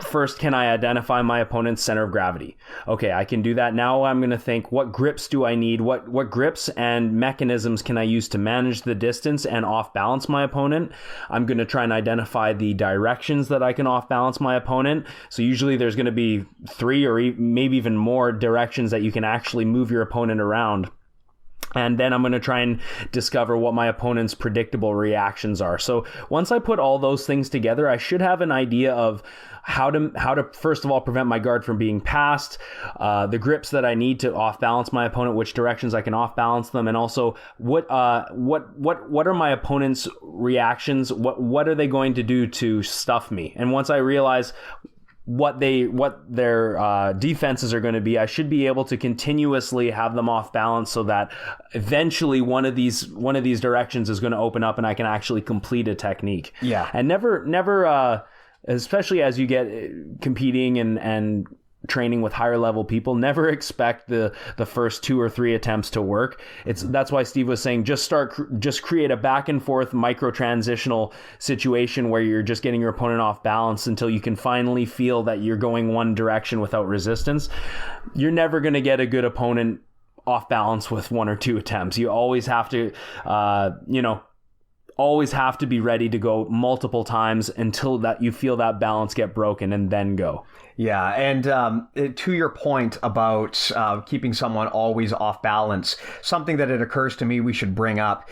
B: first, can I identify my opponent's center of gravity? Okay, I can do that. Now I'm going to think, what grips do I need? What grips and mechanisms can I use to manage the distance and off balance my opponent? I'm going to try and identify the directions that I can off balance my opponent. So usually there's going to be 3 or maybe even more directions that you can actually move your opponent around. And then I'm going to try and discover what my opponent's predictable reactions are. So once I put all those things together, I should have an idea of how to first of all prevent my guard from being passed, the grips that I need to off balance my opponent, which directions I can off balance them, and also what are my opponent's reactions? What are they going to do to stuff me? And once I realize what their defenses are going to be, I should be able to continuously have them off balance so that eventually one of these directions is going to open up and I can actually complete a technique.
A: Yeah.
B: And never especially as you get competing and training with higher level people, never expect the first 2 or 3 attempts to work. That's why Steve was saying just create a back and forth micro transitional situation where you're just getting your opponent off balance until you can finally feel that you're going one direction without resistance. You're never going to get a good opponent off balance with 1 or 2 attempts. You always have to always have to be ready to go multiple times until that you feel that balance get broken, and then go.
A: Yeah, and to your point about keeping someone always off balance, something that it occurs to me we should bring up,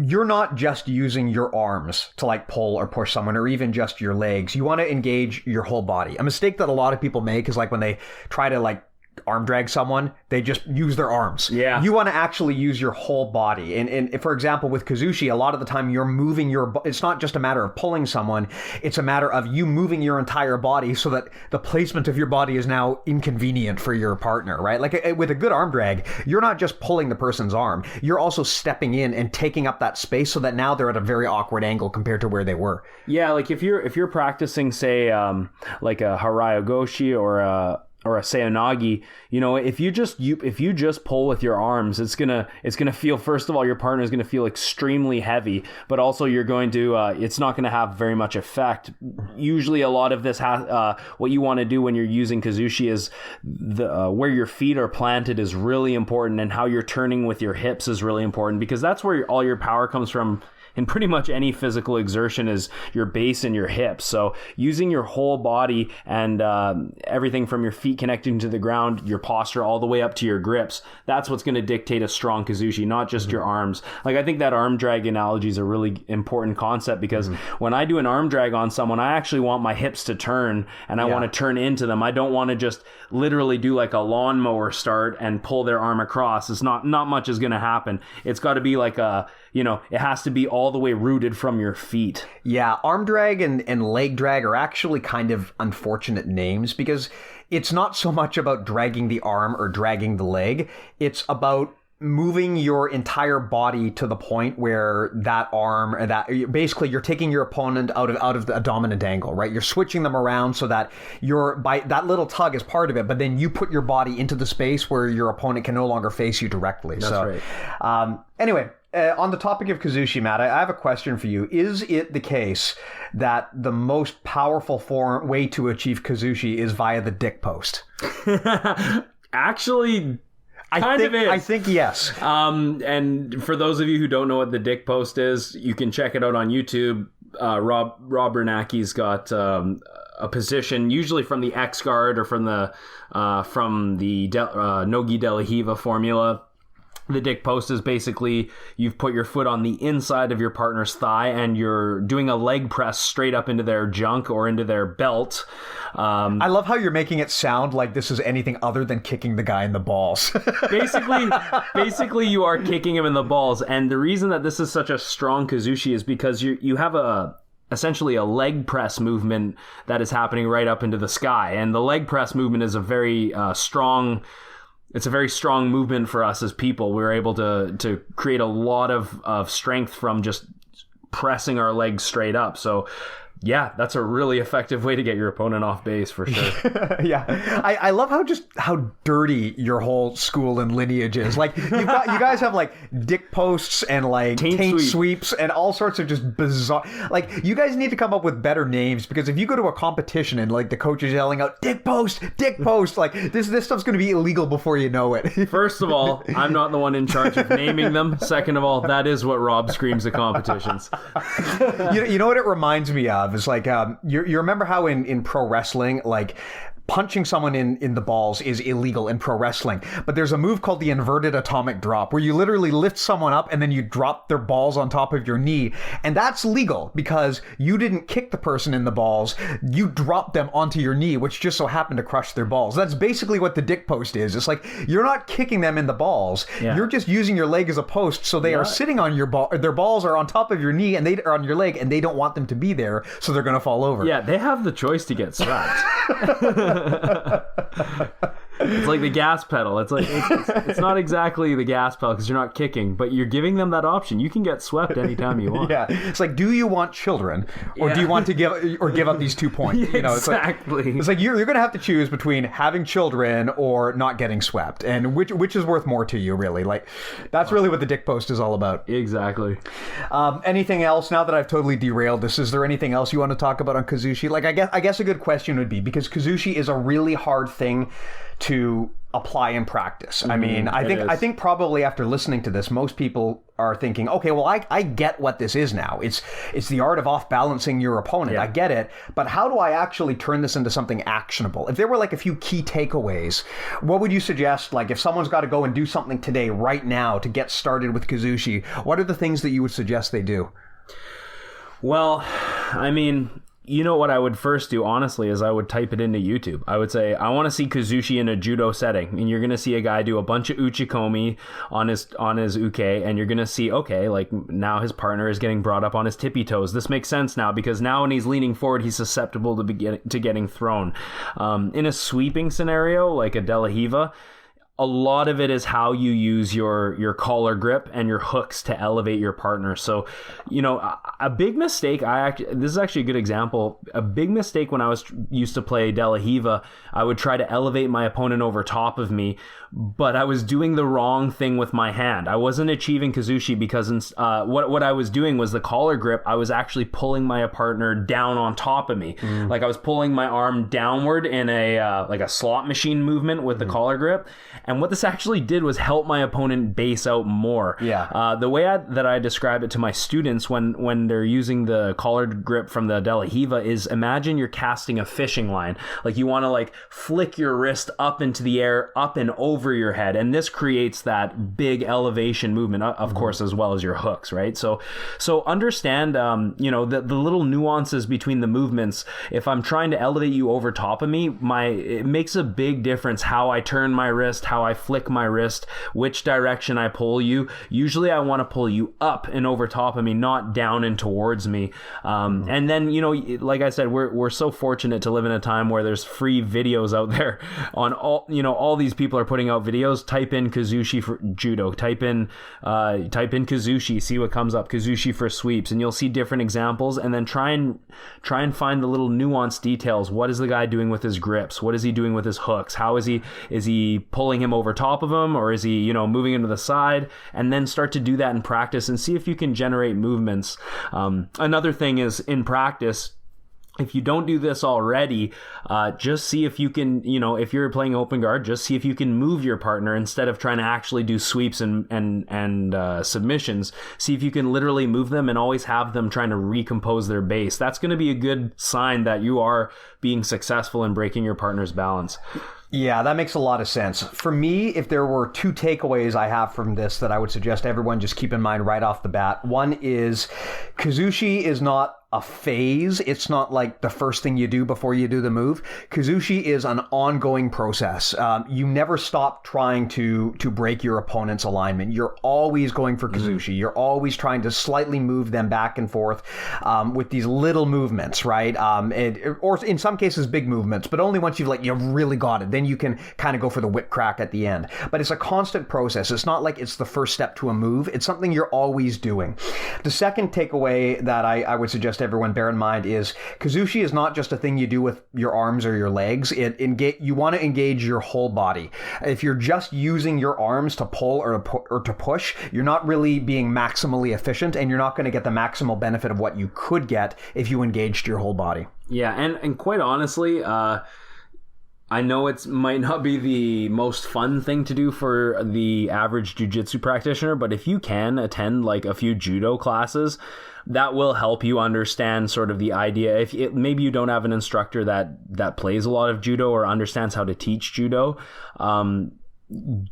A: you're not just using your arms to like pull or push someone, or even just your legs. You want to engage your whole body. A mistake that a lot of people make is like when they try to like arm drag someone, they just use their arms.
B: Yeah.
A: You want to actually use your whole body. And for example, with Kuzushi, a lot of the time you're moving it's not just a matter of pulling someone, it's a matter of you moving your entire body so that the placement of your body is now inconvenient for your partner, right? Like with a good arm drag, you're not just pulling the person's arm, you're also stepping in and taking up that space so that now they're at a very awkward angle compared to where they were.
B: Yeah, like if you're practicing, say, like a Haraigoshi or a Seonagi, if you just pull with your arms, it's gonna feel, first of all, your partner is gonna feel extremely heavy, but also you're going to it's not gonna have very much effect. Usually, a lot of this what you want to do when you're using Kuzushi is where your feet are planted is really important, and how you're turning with your hips is really important, because that's where all your power comes from. And pretty much any physical exertion is your base and your hips. So using your whole body and everything from your feet connecting to the ground, your posture, all the way up to your grips, that's what's going to dictate a strong Kuzushi, not just your arms. Like, I think that arm drag analogy is a really important concept, because when I do an arm drag on someone, I actually want my hips to turn, and I want to turn into them. I don't want to just literally do like a lawnmower start and pull their arm across. It's not much is going to happen. It's got to be like it has to be all the way rooted from your feet.
A: Yeah, arm drag and leg drag are actually kind of unfortunate names, because it's not so much about dragging the arm or dragging the leg. It's about moving your entire body to the point where that arm, or that basically you're taking your opponent out of the dominant angle, right? You're switching them around so that that little tug is part of it, but then you put your body into the space where your opponent can no longer face you directly.
B: That's right.
A: Anyway, on the topic of Kuzushi, Matt, I have a question for you. Is it the case that the most powerful way to achieve Kuzushi is via the dick post?
B: Actually, I
A: think yes.
B: And for those of you who don't know what the dick post is, you can check it out on YouTube. Rob Bernacki's got a position, usually from the X guard or from the Nogi Delahiva formula. The dick post is basically you've put your foot on the inside of your partner's thigh and you're doing a leg press straight up into their junk or into their belt.
A: I love how you're making it sound like this is anything other than kicking the guy in the balls.
B: Basically, you are kicking him in the balls. And the reason that this is such a strong Kuzushi is because you have essentially a leg press movement that is happening right up into the sky. And the leg press movement is a very strong... It's a very strong movement for us as people. We're able to create a lot of strength from just pressing our legs straight up. So, yeah, that's a really effective way to get your opponent off base, for sure.
A: Yeah. I love how dirty your whole school and lineage is. Like, you guys have like dick posts and like taint sweeps and all sorts of just bizarre. Like, you guys need to come up with better names, because if you go to a competition and like the coach is yelling out dick post, like this stuff's going to be illegal before you know it.
B: First of all, I'm not the one in charge of naming them. Second of all, that is what Rob screams at competitions.
A: You know what it reminds me of? It's like, you remember how in pro wrestling, like, punching someone in the balls is illegal in pro wrestling, but there's a move called the inverted atomic drop where you literally lift someone up and then you drop their balls on top of your knee, and that's legal because you didn't kick the person in the balls, you dropped them onto your knee, which just so happened to crush their balls. That's basically what the dick post is. It's like you're not kicking them in the balls, you're just using your leg as a post, so they are sitting on your ball, their balls are on top of your knee and they are on your leg, and they don't want them to be there, so they're going to fall over.
B: Yeah, they have the choice to get swept. It's like the gas pedal. It's like it's not exactly the gas pedal because you're not kicking, but you're giving them that option. You can get swept anytime you want.
A: Yeah, it's like, do you want children, or do you want to give up these 2 points?
B: Yeah, exactly.
A: It's like you're going to have to choose between having children or not getting swept, and which is worth more to you, really. Like that's really what the dick post is all about.
B: Exactly.
A: Anything else? Now that I've totally derailed this, is there anything else you want to talk about on Kuzushi? Like I guess a good question would be, because Kuzushi is a really hard thing to apply in practice. I mean, I think probably after listening to this, most people are thinking, okay, well, I get what this is now. It's the art of off-balancing your opponent. I get it. But how do I actually turn this into something actionable? If there were like a few key takeaways, what would you suggest? Like if someone's got to go and do something today, right now, to get started with Kuzushi, what are the things that you would suggest they do?
B: Well, I mean, you know what I would first do, honestly, is I would type it into YouTube. I would say, I want to see Kuzushi in a judo setting. And you're going to see a guy do a bunch of uchikomi on his uke. And you're going to see, okay, like now his partner is getting brought up on his tippy toes. This makes sense now because now when he's leaning forward, he's susceptible to getting thrown. In a sweeping scenario, like a De La Riva, a lot of it is how you use your collar grip and your hooks to elevate your partner. So, you know, a big mistake, this is actually a good example. A big mistake when I used to play De La Riva, I would try to elevate my opponent over top of me, but I was doing the wrong thing with my hand. I wasn't achieving Kuzushi because what I was doing was the collar grip. I was actually pulling my partner down on top of me. Like I was pulling my arm downward in like a slot machine movement with the collar grip. And what this actually did was help my opponent base out more.
A: Yeah.
B: The way that I describe it to my students when they're using the collar grip from the De La Riva is, imagine you're casting a fishing line. Like you want to like flick your wrist up into the air, up and over your head. And this creates that big elevation movement, of course, as well as your hooks, right? So understand, you know, the little nuances between the movements. If I'm trying to elevate you over top of me, it makes a big difference how I turn my wrist, how I flick my wrist, which direction I pull you. Usually I want to pull you up and over top of me, not down and towards me. And then, you know, like I said, we're so fortunate to live in a time where there's free videos out there on all these people are putting out videos. Type in Kuzushi for judo, type in Kuzushi, see what comes up, Kuzushi for sweeps, and you'll see different examples, and then try and find the little nuanced details. What is the guy doing with his grips? What is he doing with his hooks? How is he pulling him over top of him, or is he, you know, moving him to the side? And then start to do that in practice and see if you can generate movements. Another thing is, in practice, if you don't do this already, just see if you can, you know, if you're playing open guard, just see if you can move your partner instead of trying to actually do sweeps and submissions. See if you can literally move them and always have them trying to recompose their base. That's going to be a good sign that you are being successful in breaking your partner's balance.
A: Yeah, that makes a lot of sense. For me, if there were two takeaways I have from this that I would suggest everyone just keep in mind right off the bat. One is Kuzushi is not a phase. It's not like the first thing you do before you do the move. Kuzushi is an ongoing process. You never stop trying to break your opponent's alignment. You're always going for Kuzushi. You're always trying to slightly move them back and forth with these little movements, right? Or in some cases, big movements, but only once you've really got it. Then you can kind of go for the whip crack at the end. But it's a constant process. It's not like it's the first step to a move. It's something you're always doing. The second takeaway that I would suggest everyone bear in mind is Kuzushi is not just a thing you do with your arms or your legs. You want to engage your whole body. If you're just using your arms to pull or to push, you're not really being maximally efficient, and you're not going to get the maximal benefit of what you could get if you engaged your whole body.
B: Yeah, and quite honestly, I know it might not be the most fun thing to do for the average jiu-jitsu practitioner, but if you can attend like a few judo classes, that will help you understand sort of the idea. Maybe you don't have an instructor that plays a lot of judo or understands how to teach judo,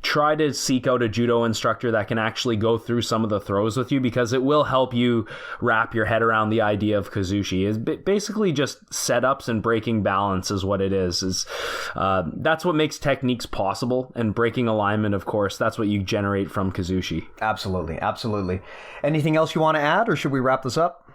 B: try to seek out a judo instructor that can actually go through some of the throws with you, because it will help you wrap your head around the idea of Kuzushi. Is basically just setups and breaking balance is what it is. That's what makes techniques possible, and breaking alignment, of course, that's what you generate from Kuzushi.
A: Absolutely. Anything else you want to add, or should we wrap this up?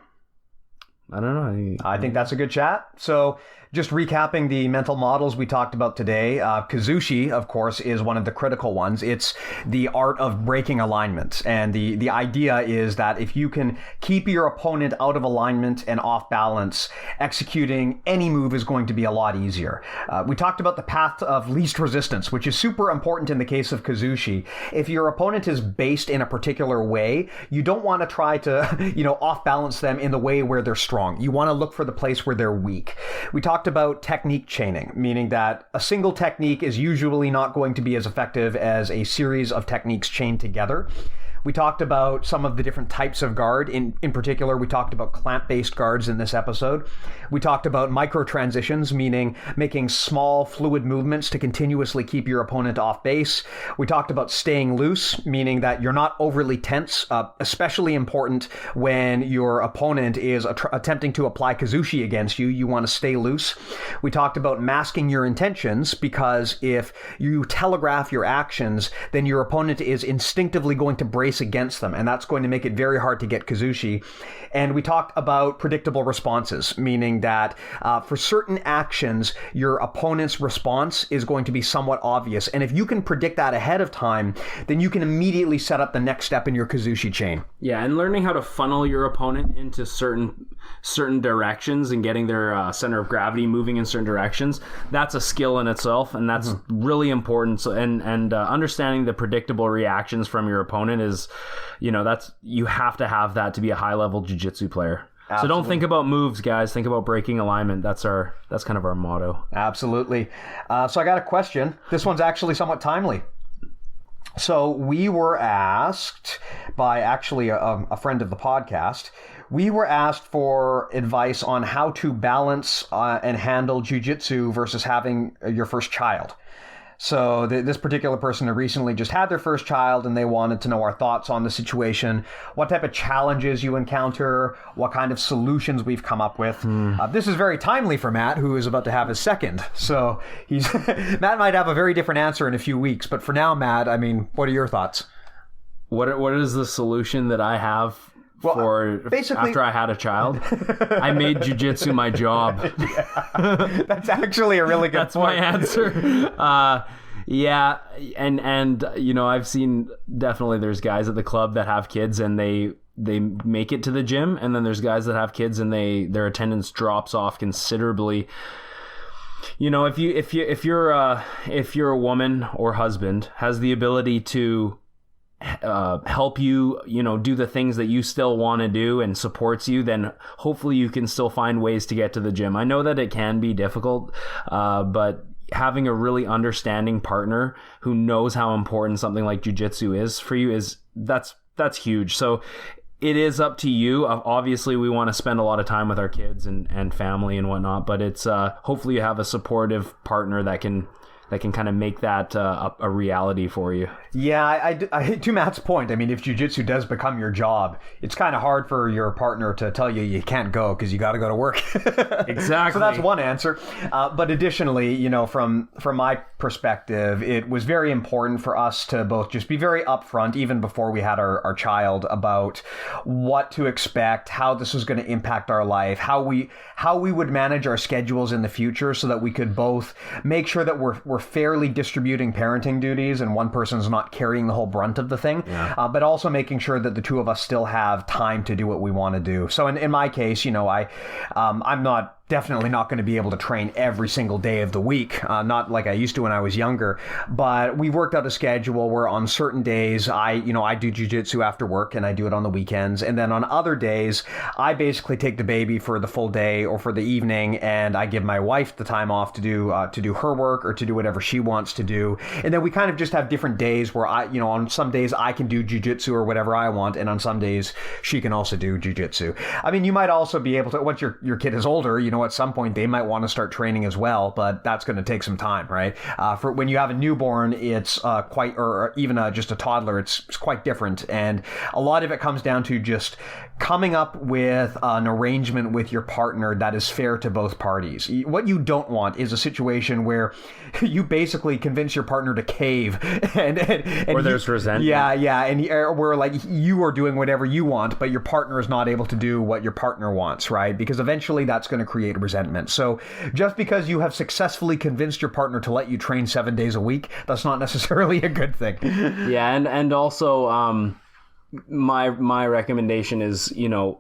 B: I don't know.
A: I think that's a good chat. So just recapping the mental models we talked about today, Kuzushi, of course, is one of the critical ones. It's the art of breaking alignment. And the idea is that if you can keep your opponent out of alignment and off balance, executing any move is going to be a lot easier. We talked about the path of least resistance, which is super important in the case of Kuzushi. If your opponent is based in a particular way, you don't want to try to, off balance them in the way where they're strong. You want to look for the place where they're weak. We talked about technique chaining, meaning that a single technique is usually not going to be as effective as a series of techniques chained together. We talked about some of the different types of guard. In particular, we talked about clamp-based guards in this episode. We talked about microtransitions, meaning making small fluid movements to continuously keep your opponent off base. We talked about staying loose, meaning that you're not overly tense, especially important when your opponent is attempting to apply Kuzushi against you. You want to stay loose. We talked about masking your intentions, because if you telegraph your actions, then your opponent is instinctively going to brace against them, and that's going to make it very hard to get Kuzushi. And we talked about predictable responses, meaning that for certain actions, your opponent's response is going to be somewhat obvious. And if you can predict that ahead of time, then you can immediately set up the next step in your Kuzushi chain.
B: Yeah, and learning how to funnel your opponent into certain directions and getting their center of gravity moving in certain directions, that's a skill in itself, and that's really important. So, and understanding the predictable reactions from your opponent is, you have to have that to be a high-level jiu-jitsu player. Absolutely. So don't think about moves, guys. Think about breaking alignment. That's kind of our motto.
A: Absolutely. So I got a question. This one's actually somewhat timely. So we were asked by actually a friend of the podcast. We were asked for advice on how to balance and handle jiu-jitsu versus having your first child. So this particular person had recently just had their first child, and they wanted to know our thoughts on the situation, what type of challenges you encounter, what kind of solutions we've come up with. This is very timely for Matt, who is about to have his second. So Matt might have a very different answer in a few weeks. But for now, Matt, what are your thoughts?
B: What is the solution that I have? Basically, after I had a child, I made jiu-jitsu my job.
A: Yeah, that's actually a really good point.
B: That's my answer. Yeah, and I've seen, definitely there's guys at the club that have kids and they make it to the gym, and then there's guys that have kids and their attendance drops off considerably. If you're a woman or husband has the ability to help you, do the things that you still want to do and supports you, then hopefully you can still find ways to get to the gym. I know that it can be difficult, but having a really understanding partner who knows how important something like jiu-jitsu is for you that's huge. So it is up to you. Obviously, we want to spend a lot of time with our kids and family and whatnot, but it's hopefully you have a supportive partner that can kind of make that a reality for you.
A: Yeah, I to Matt's point, if jiu-jitsu does become your job, it's kind of hard for your partner to tell you can't go because you got to go to work.
B: Exactly.
A: So that's one answer. But additionally, from my perspective, it was very important for us to both just be very upfront, even before we had our child, about what to expect, how this was going to impact our life, how we would manage our schedules in the future, so that we could both make sure that we're fairly distributing parenting duties and one person's not carrying the whole brunt of the thing, but also making sure that the two of us still have time to do what we want to do. So in my case, I'm not definitely not going to be able to train every single day of the week, not like I used to when I was younger, but we've worked out a schedule where on certain days I do jiu-jitsu after work and I do it on the weekends, and then on other days I basically take the baby for the full day or for the evening, and I give my wife the time off to do her work or to do whatever she wants to do, and then we kind of just have different days where on some days I can do jiu-jitsu or whatever I want, and on some days she can also do jiu-jitsu. I mean, you might also be able to, once your kid is older, at some point they might want to start training as well, but that's going to take some time, right? For when you have a newborn, it's or even just a toddler, it's quite different. And a lot of it comes down to just coming up with an arrangement with your partner that is fair to both parties. What you don't want is a situation where you basically convince your partner to cave and
B: or there's resentment.
A: Yeah, and where like you are doing whatever you want, but your partner is not able to do what your partner wants, right? Because eventually that's going to create resentment. So just because you have successfully convinced your partner to let you train 7 days a week, that's not necessarily a good thing.
B: Yeah, and also my recommendation is, you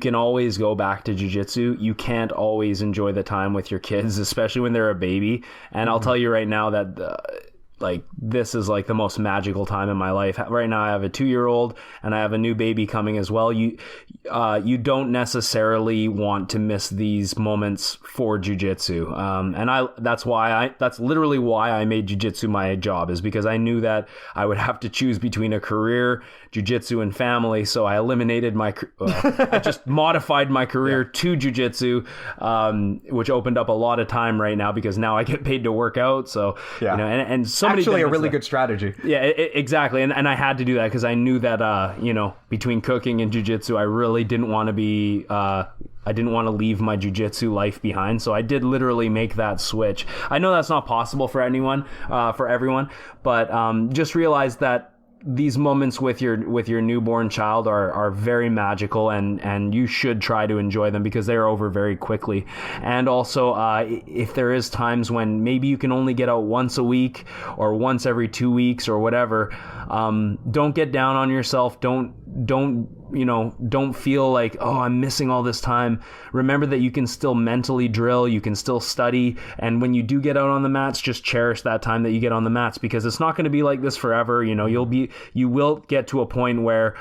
B: can always go back to jiu-jitsu. You can't always enjoy the time with your kids, especially when they're a baby. And I'll tell you right now that this is like the most magical time in my life. Right now I have a 2-year-old and I have a new baby coming as well. You don't necessarily want to miss these moments for jiu-jitsu. And that's literally why I made jiu-jitsu my job, is because I knew that I would have to choose between a career, jiu-jitsu, and family. So I eliminated I just modified my career to jiu-jitsu, which opened up a lot of time right now because now I get paid to work out. So, and so
A: actually a really good strategy.
B: Yeah, exactly. And I had to do that because I knew that, between cooking and jiu-jitsu, I really didn't want to be, I didn't want to leave my jiu-jitsu life behind. So I did literally make that switch. I know that's not possible for everyone, but just realize that these moments with your newborn child are very magical, and you should try to enjoy them because they are over very quickly. And also, if there is times when maybe you can only get out once a week or once every 2 weeks or whatever, don't get down on yourself. Don't feel like, oh, I'm missing all this time. Remember that you can still mentally drill, you can still study, and when you do get out on the mats, just cherish that time that you get on the mats, because it's not going to be like this forever. You will get to a point where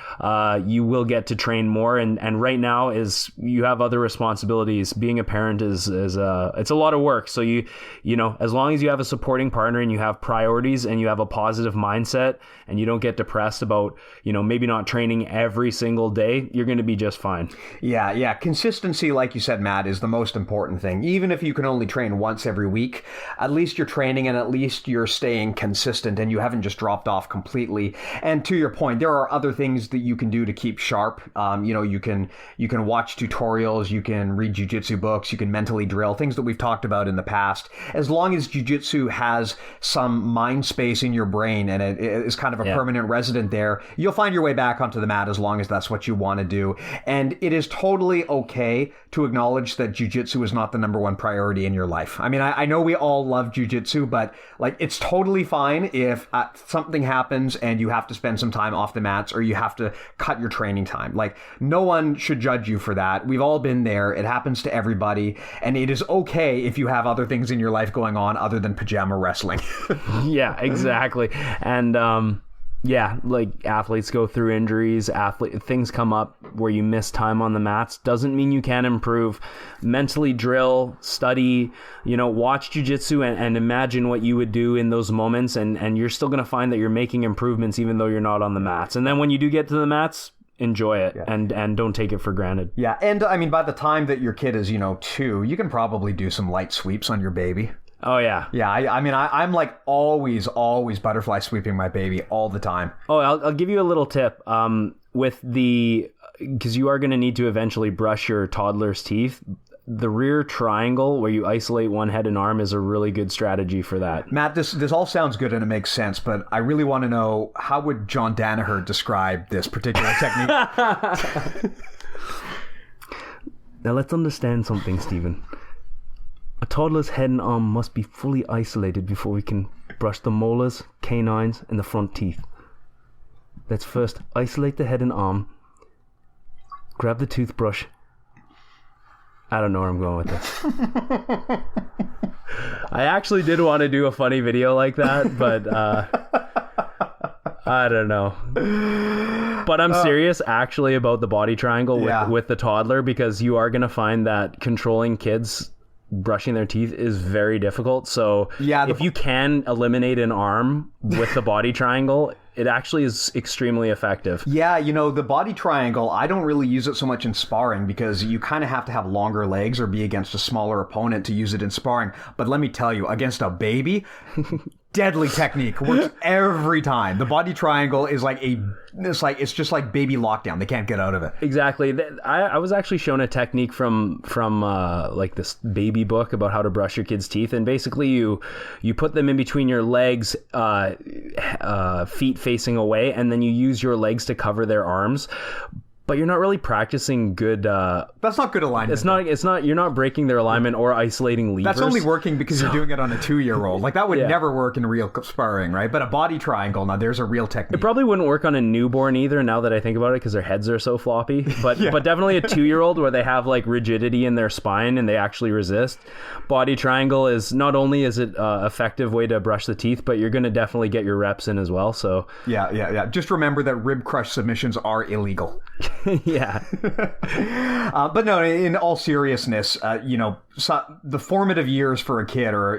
B: you will get to train more, and right now is you have other responsibilities. Being a parent is it's a lot of work. So as long as you have a supporting partner and you have priorities and you have a positive mindset and you don't get depressed about maybe not training every single day, you're going to be just fine.
A: Yeah. Consistency, like you said, Matt, is the most important thing. Even if you can only train once every week, at least you're training and at least you're staying consistent and you haven't just dropped off completely. And to your point, there are other things that you can do to keep sharp. You can watch tutorials, you can read jiu-jitsu books, you can mentally drill, things that we've talked about in the past. As long as jiu-jitsu has some mind space in your brain and it is kind of a permanent resident there, you'll find your way back onto the mat as long as that's what you want to do. And it is totally okay to acknowledge that jiu-jitsu is not the number one priority in your life. I mean, I know we all love jiu-jitsu, but it's totally fine if something happens and you have to spend some time off the mats or you have to cut your training time. No one should judge you for that. We've all been there. It happens to everybody. And it is okay if you have other things in your life going on other than pajama wrestling.
B: Yeah, exactly. And, athletes go through injuries, things come up where you miss time on the mats. Doesn't mean you can't improve. Mentally drill, study, watch jiu-jitsu and imagine what you would do in those moments. And you're still going to find that you're making improvements even though you're not on the mats. And then when you do get to the mats, enjoy it and don't take it for granted. Yeah.
A: And I mean, by the time that your kid is, 2, you can probably do some light sweeps on your baby.
B: Oh, yeah.
A: Yeah, I'm always butterfly sweeping my baby all the time.
B: Oh, I'll give you a little tip. Because you are going to need to eventually brush your toddler's teeth. The rear triangle where you isolate one head and arm is a really good strategy for that.
A: Matt, this all sounds good and it makes sense, but I really want to know, how would John Danaher describe this particular technique?
B: Now let's understand something, Stephen. A toddler's head and arm must be fully isolated before we can brush the molars, canines, and the front teeth. Let's first isolate the head and arm, grab the toothbrush, I don't know where I'm going with this. I actually did want to do a funny video like that, but I don't know. But I'm serious actually about the body triangle with the toddler, because you are going to find that controlling kids brushing their teeth is very difficult. So if you can eliminate an arm with the body triangle, it actually is extremely effective.
A: Yeah, the body triangle, I don't really use it so much in sparring because you kind of have to have longer legs or be against a smaller opponent to use it in sparring. But let me tell you, against a baby, deadly technique, works every time. The body triangle is it's just like baby lockdown. They can't get out of it.
B: Exactly. I was actually shown a technique from like this baby book about how to brush your kids' teeth, and basically you put them in between your legs, feet facing away, and then you use your legs to cover their arms. But you're not really practicing good.
A: That's not good alignment.
B: It's not. You're not breaking their alignment or isolating levers.
A: That's only working because you're doing it on a 2-year-old. Like that would never work in real sparring, right? But a body triangle, now there's a real technique.
B: It probably wouldn't work on a newborn either. Now that I think about it, because their heads are so floppy. But but definitely a 2-year-old where they have like rigidity in their spine and they actually resist. Body triangle is not only is it effective way to brush the teeth, but you're going to definitely get your reps in as well. So
A: yeah. Just remember that rib crush submissions are illegal.
B: Yeah.
A: But no, in all seriousness, the formative years for a kid are,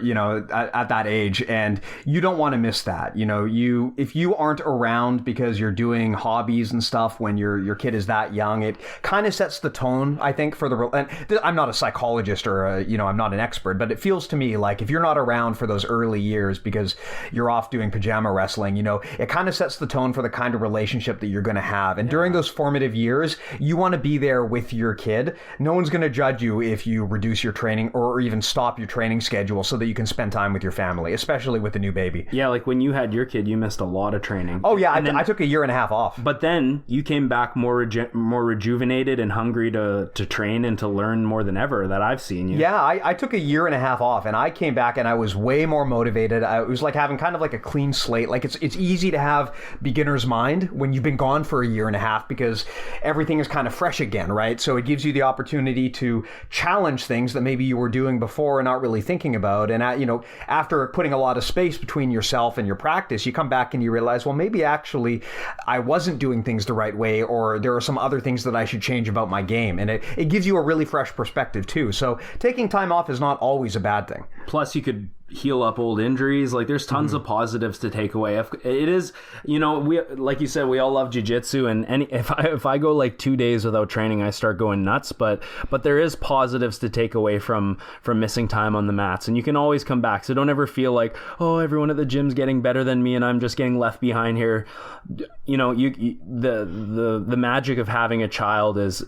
A: at that age, and you don't want to miss that. If you aren't around because you're doing hobbies and stuff when your kid is that young, it kind of sets the tone, I think, for and I'm not a psychologist or I'm not an expert, but it feels to me like if you're not around for those early years because you're off doing pajama wrestling, it kind of sets the tone for the kind of relationship that you're going to have. And during those formative years, you want to be there with your kid. No one's going to judge you if you reduce your training or even stop your training schedule so that you can spend time with your family, especially with a new baby.
B: Yeah, like when you had your kid, you missed a lot of training.
A: Oh yeah, I took a year and a half off.
B: But then you came back more rejuvenated and hungry to train and to learn more than ever that I've seen you.
A: Yeah, I took a year and a half off, and I came back and I was way more motivated. It was like having kind of like a clean slate. Like it's easy to have beginner's mind when you've been gone for a year and a half because everything is kind of fresh again, right? So it gives you the opportunity to challenge things that maybe you were doing before and not really thinking about. And after putting a lot of space between yourself and your practice, you come back and you realize, well, maybe actually I wasn't doing things the right way, or there are some other things that I should change about my game. And it gives you a really fresh perspective too. So taking time off is not always a bad thing.
B: Plus you could heal up old injuries. Like there's tons of positives to take away. If it is, we, like you said, we all love jiu-jitsu, and if I go like 2 days without training, I start going nuts. But there is positives to take away from missing time on the mats, and you can always come back. So don't ever feel like, oh, everyone at the gym's getting better than me and I'm just getting left behind here. The magic of having a child is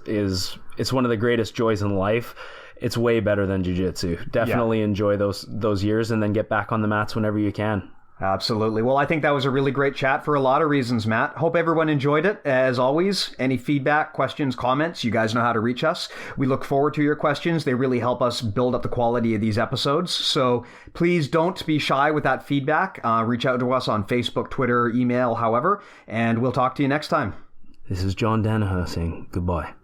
B: it's one of the greatest joys in life. It's way better than jiu-jitsu. Definitely enjoy those years and then get back on the mats whenever you can.
A: Absolutely. Well, I think that was a really great chat for a lot of reasons, Matt. Hope everyone enjoyed it. As always, any feedback, questions, comments, you guys know how to reach us. We look forward to your questions. They really help us build up the quality of these episodes. So please don't be shy with that feedback. Reach out to us on Facebook, Twitter, email, however, and we'll talk to you next time.
B: This is John Danaher saying goodbye.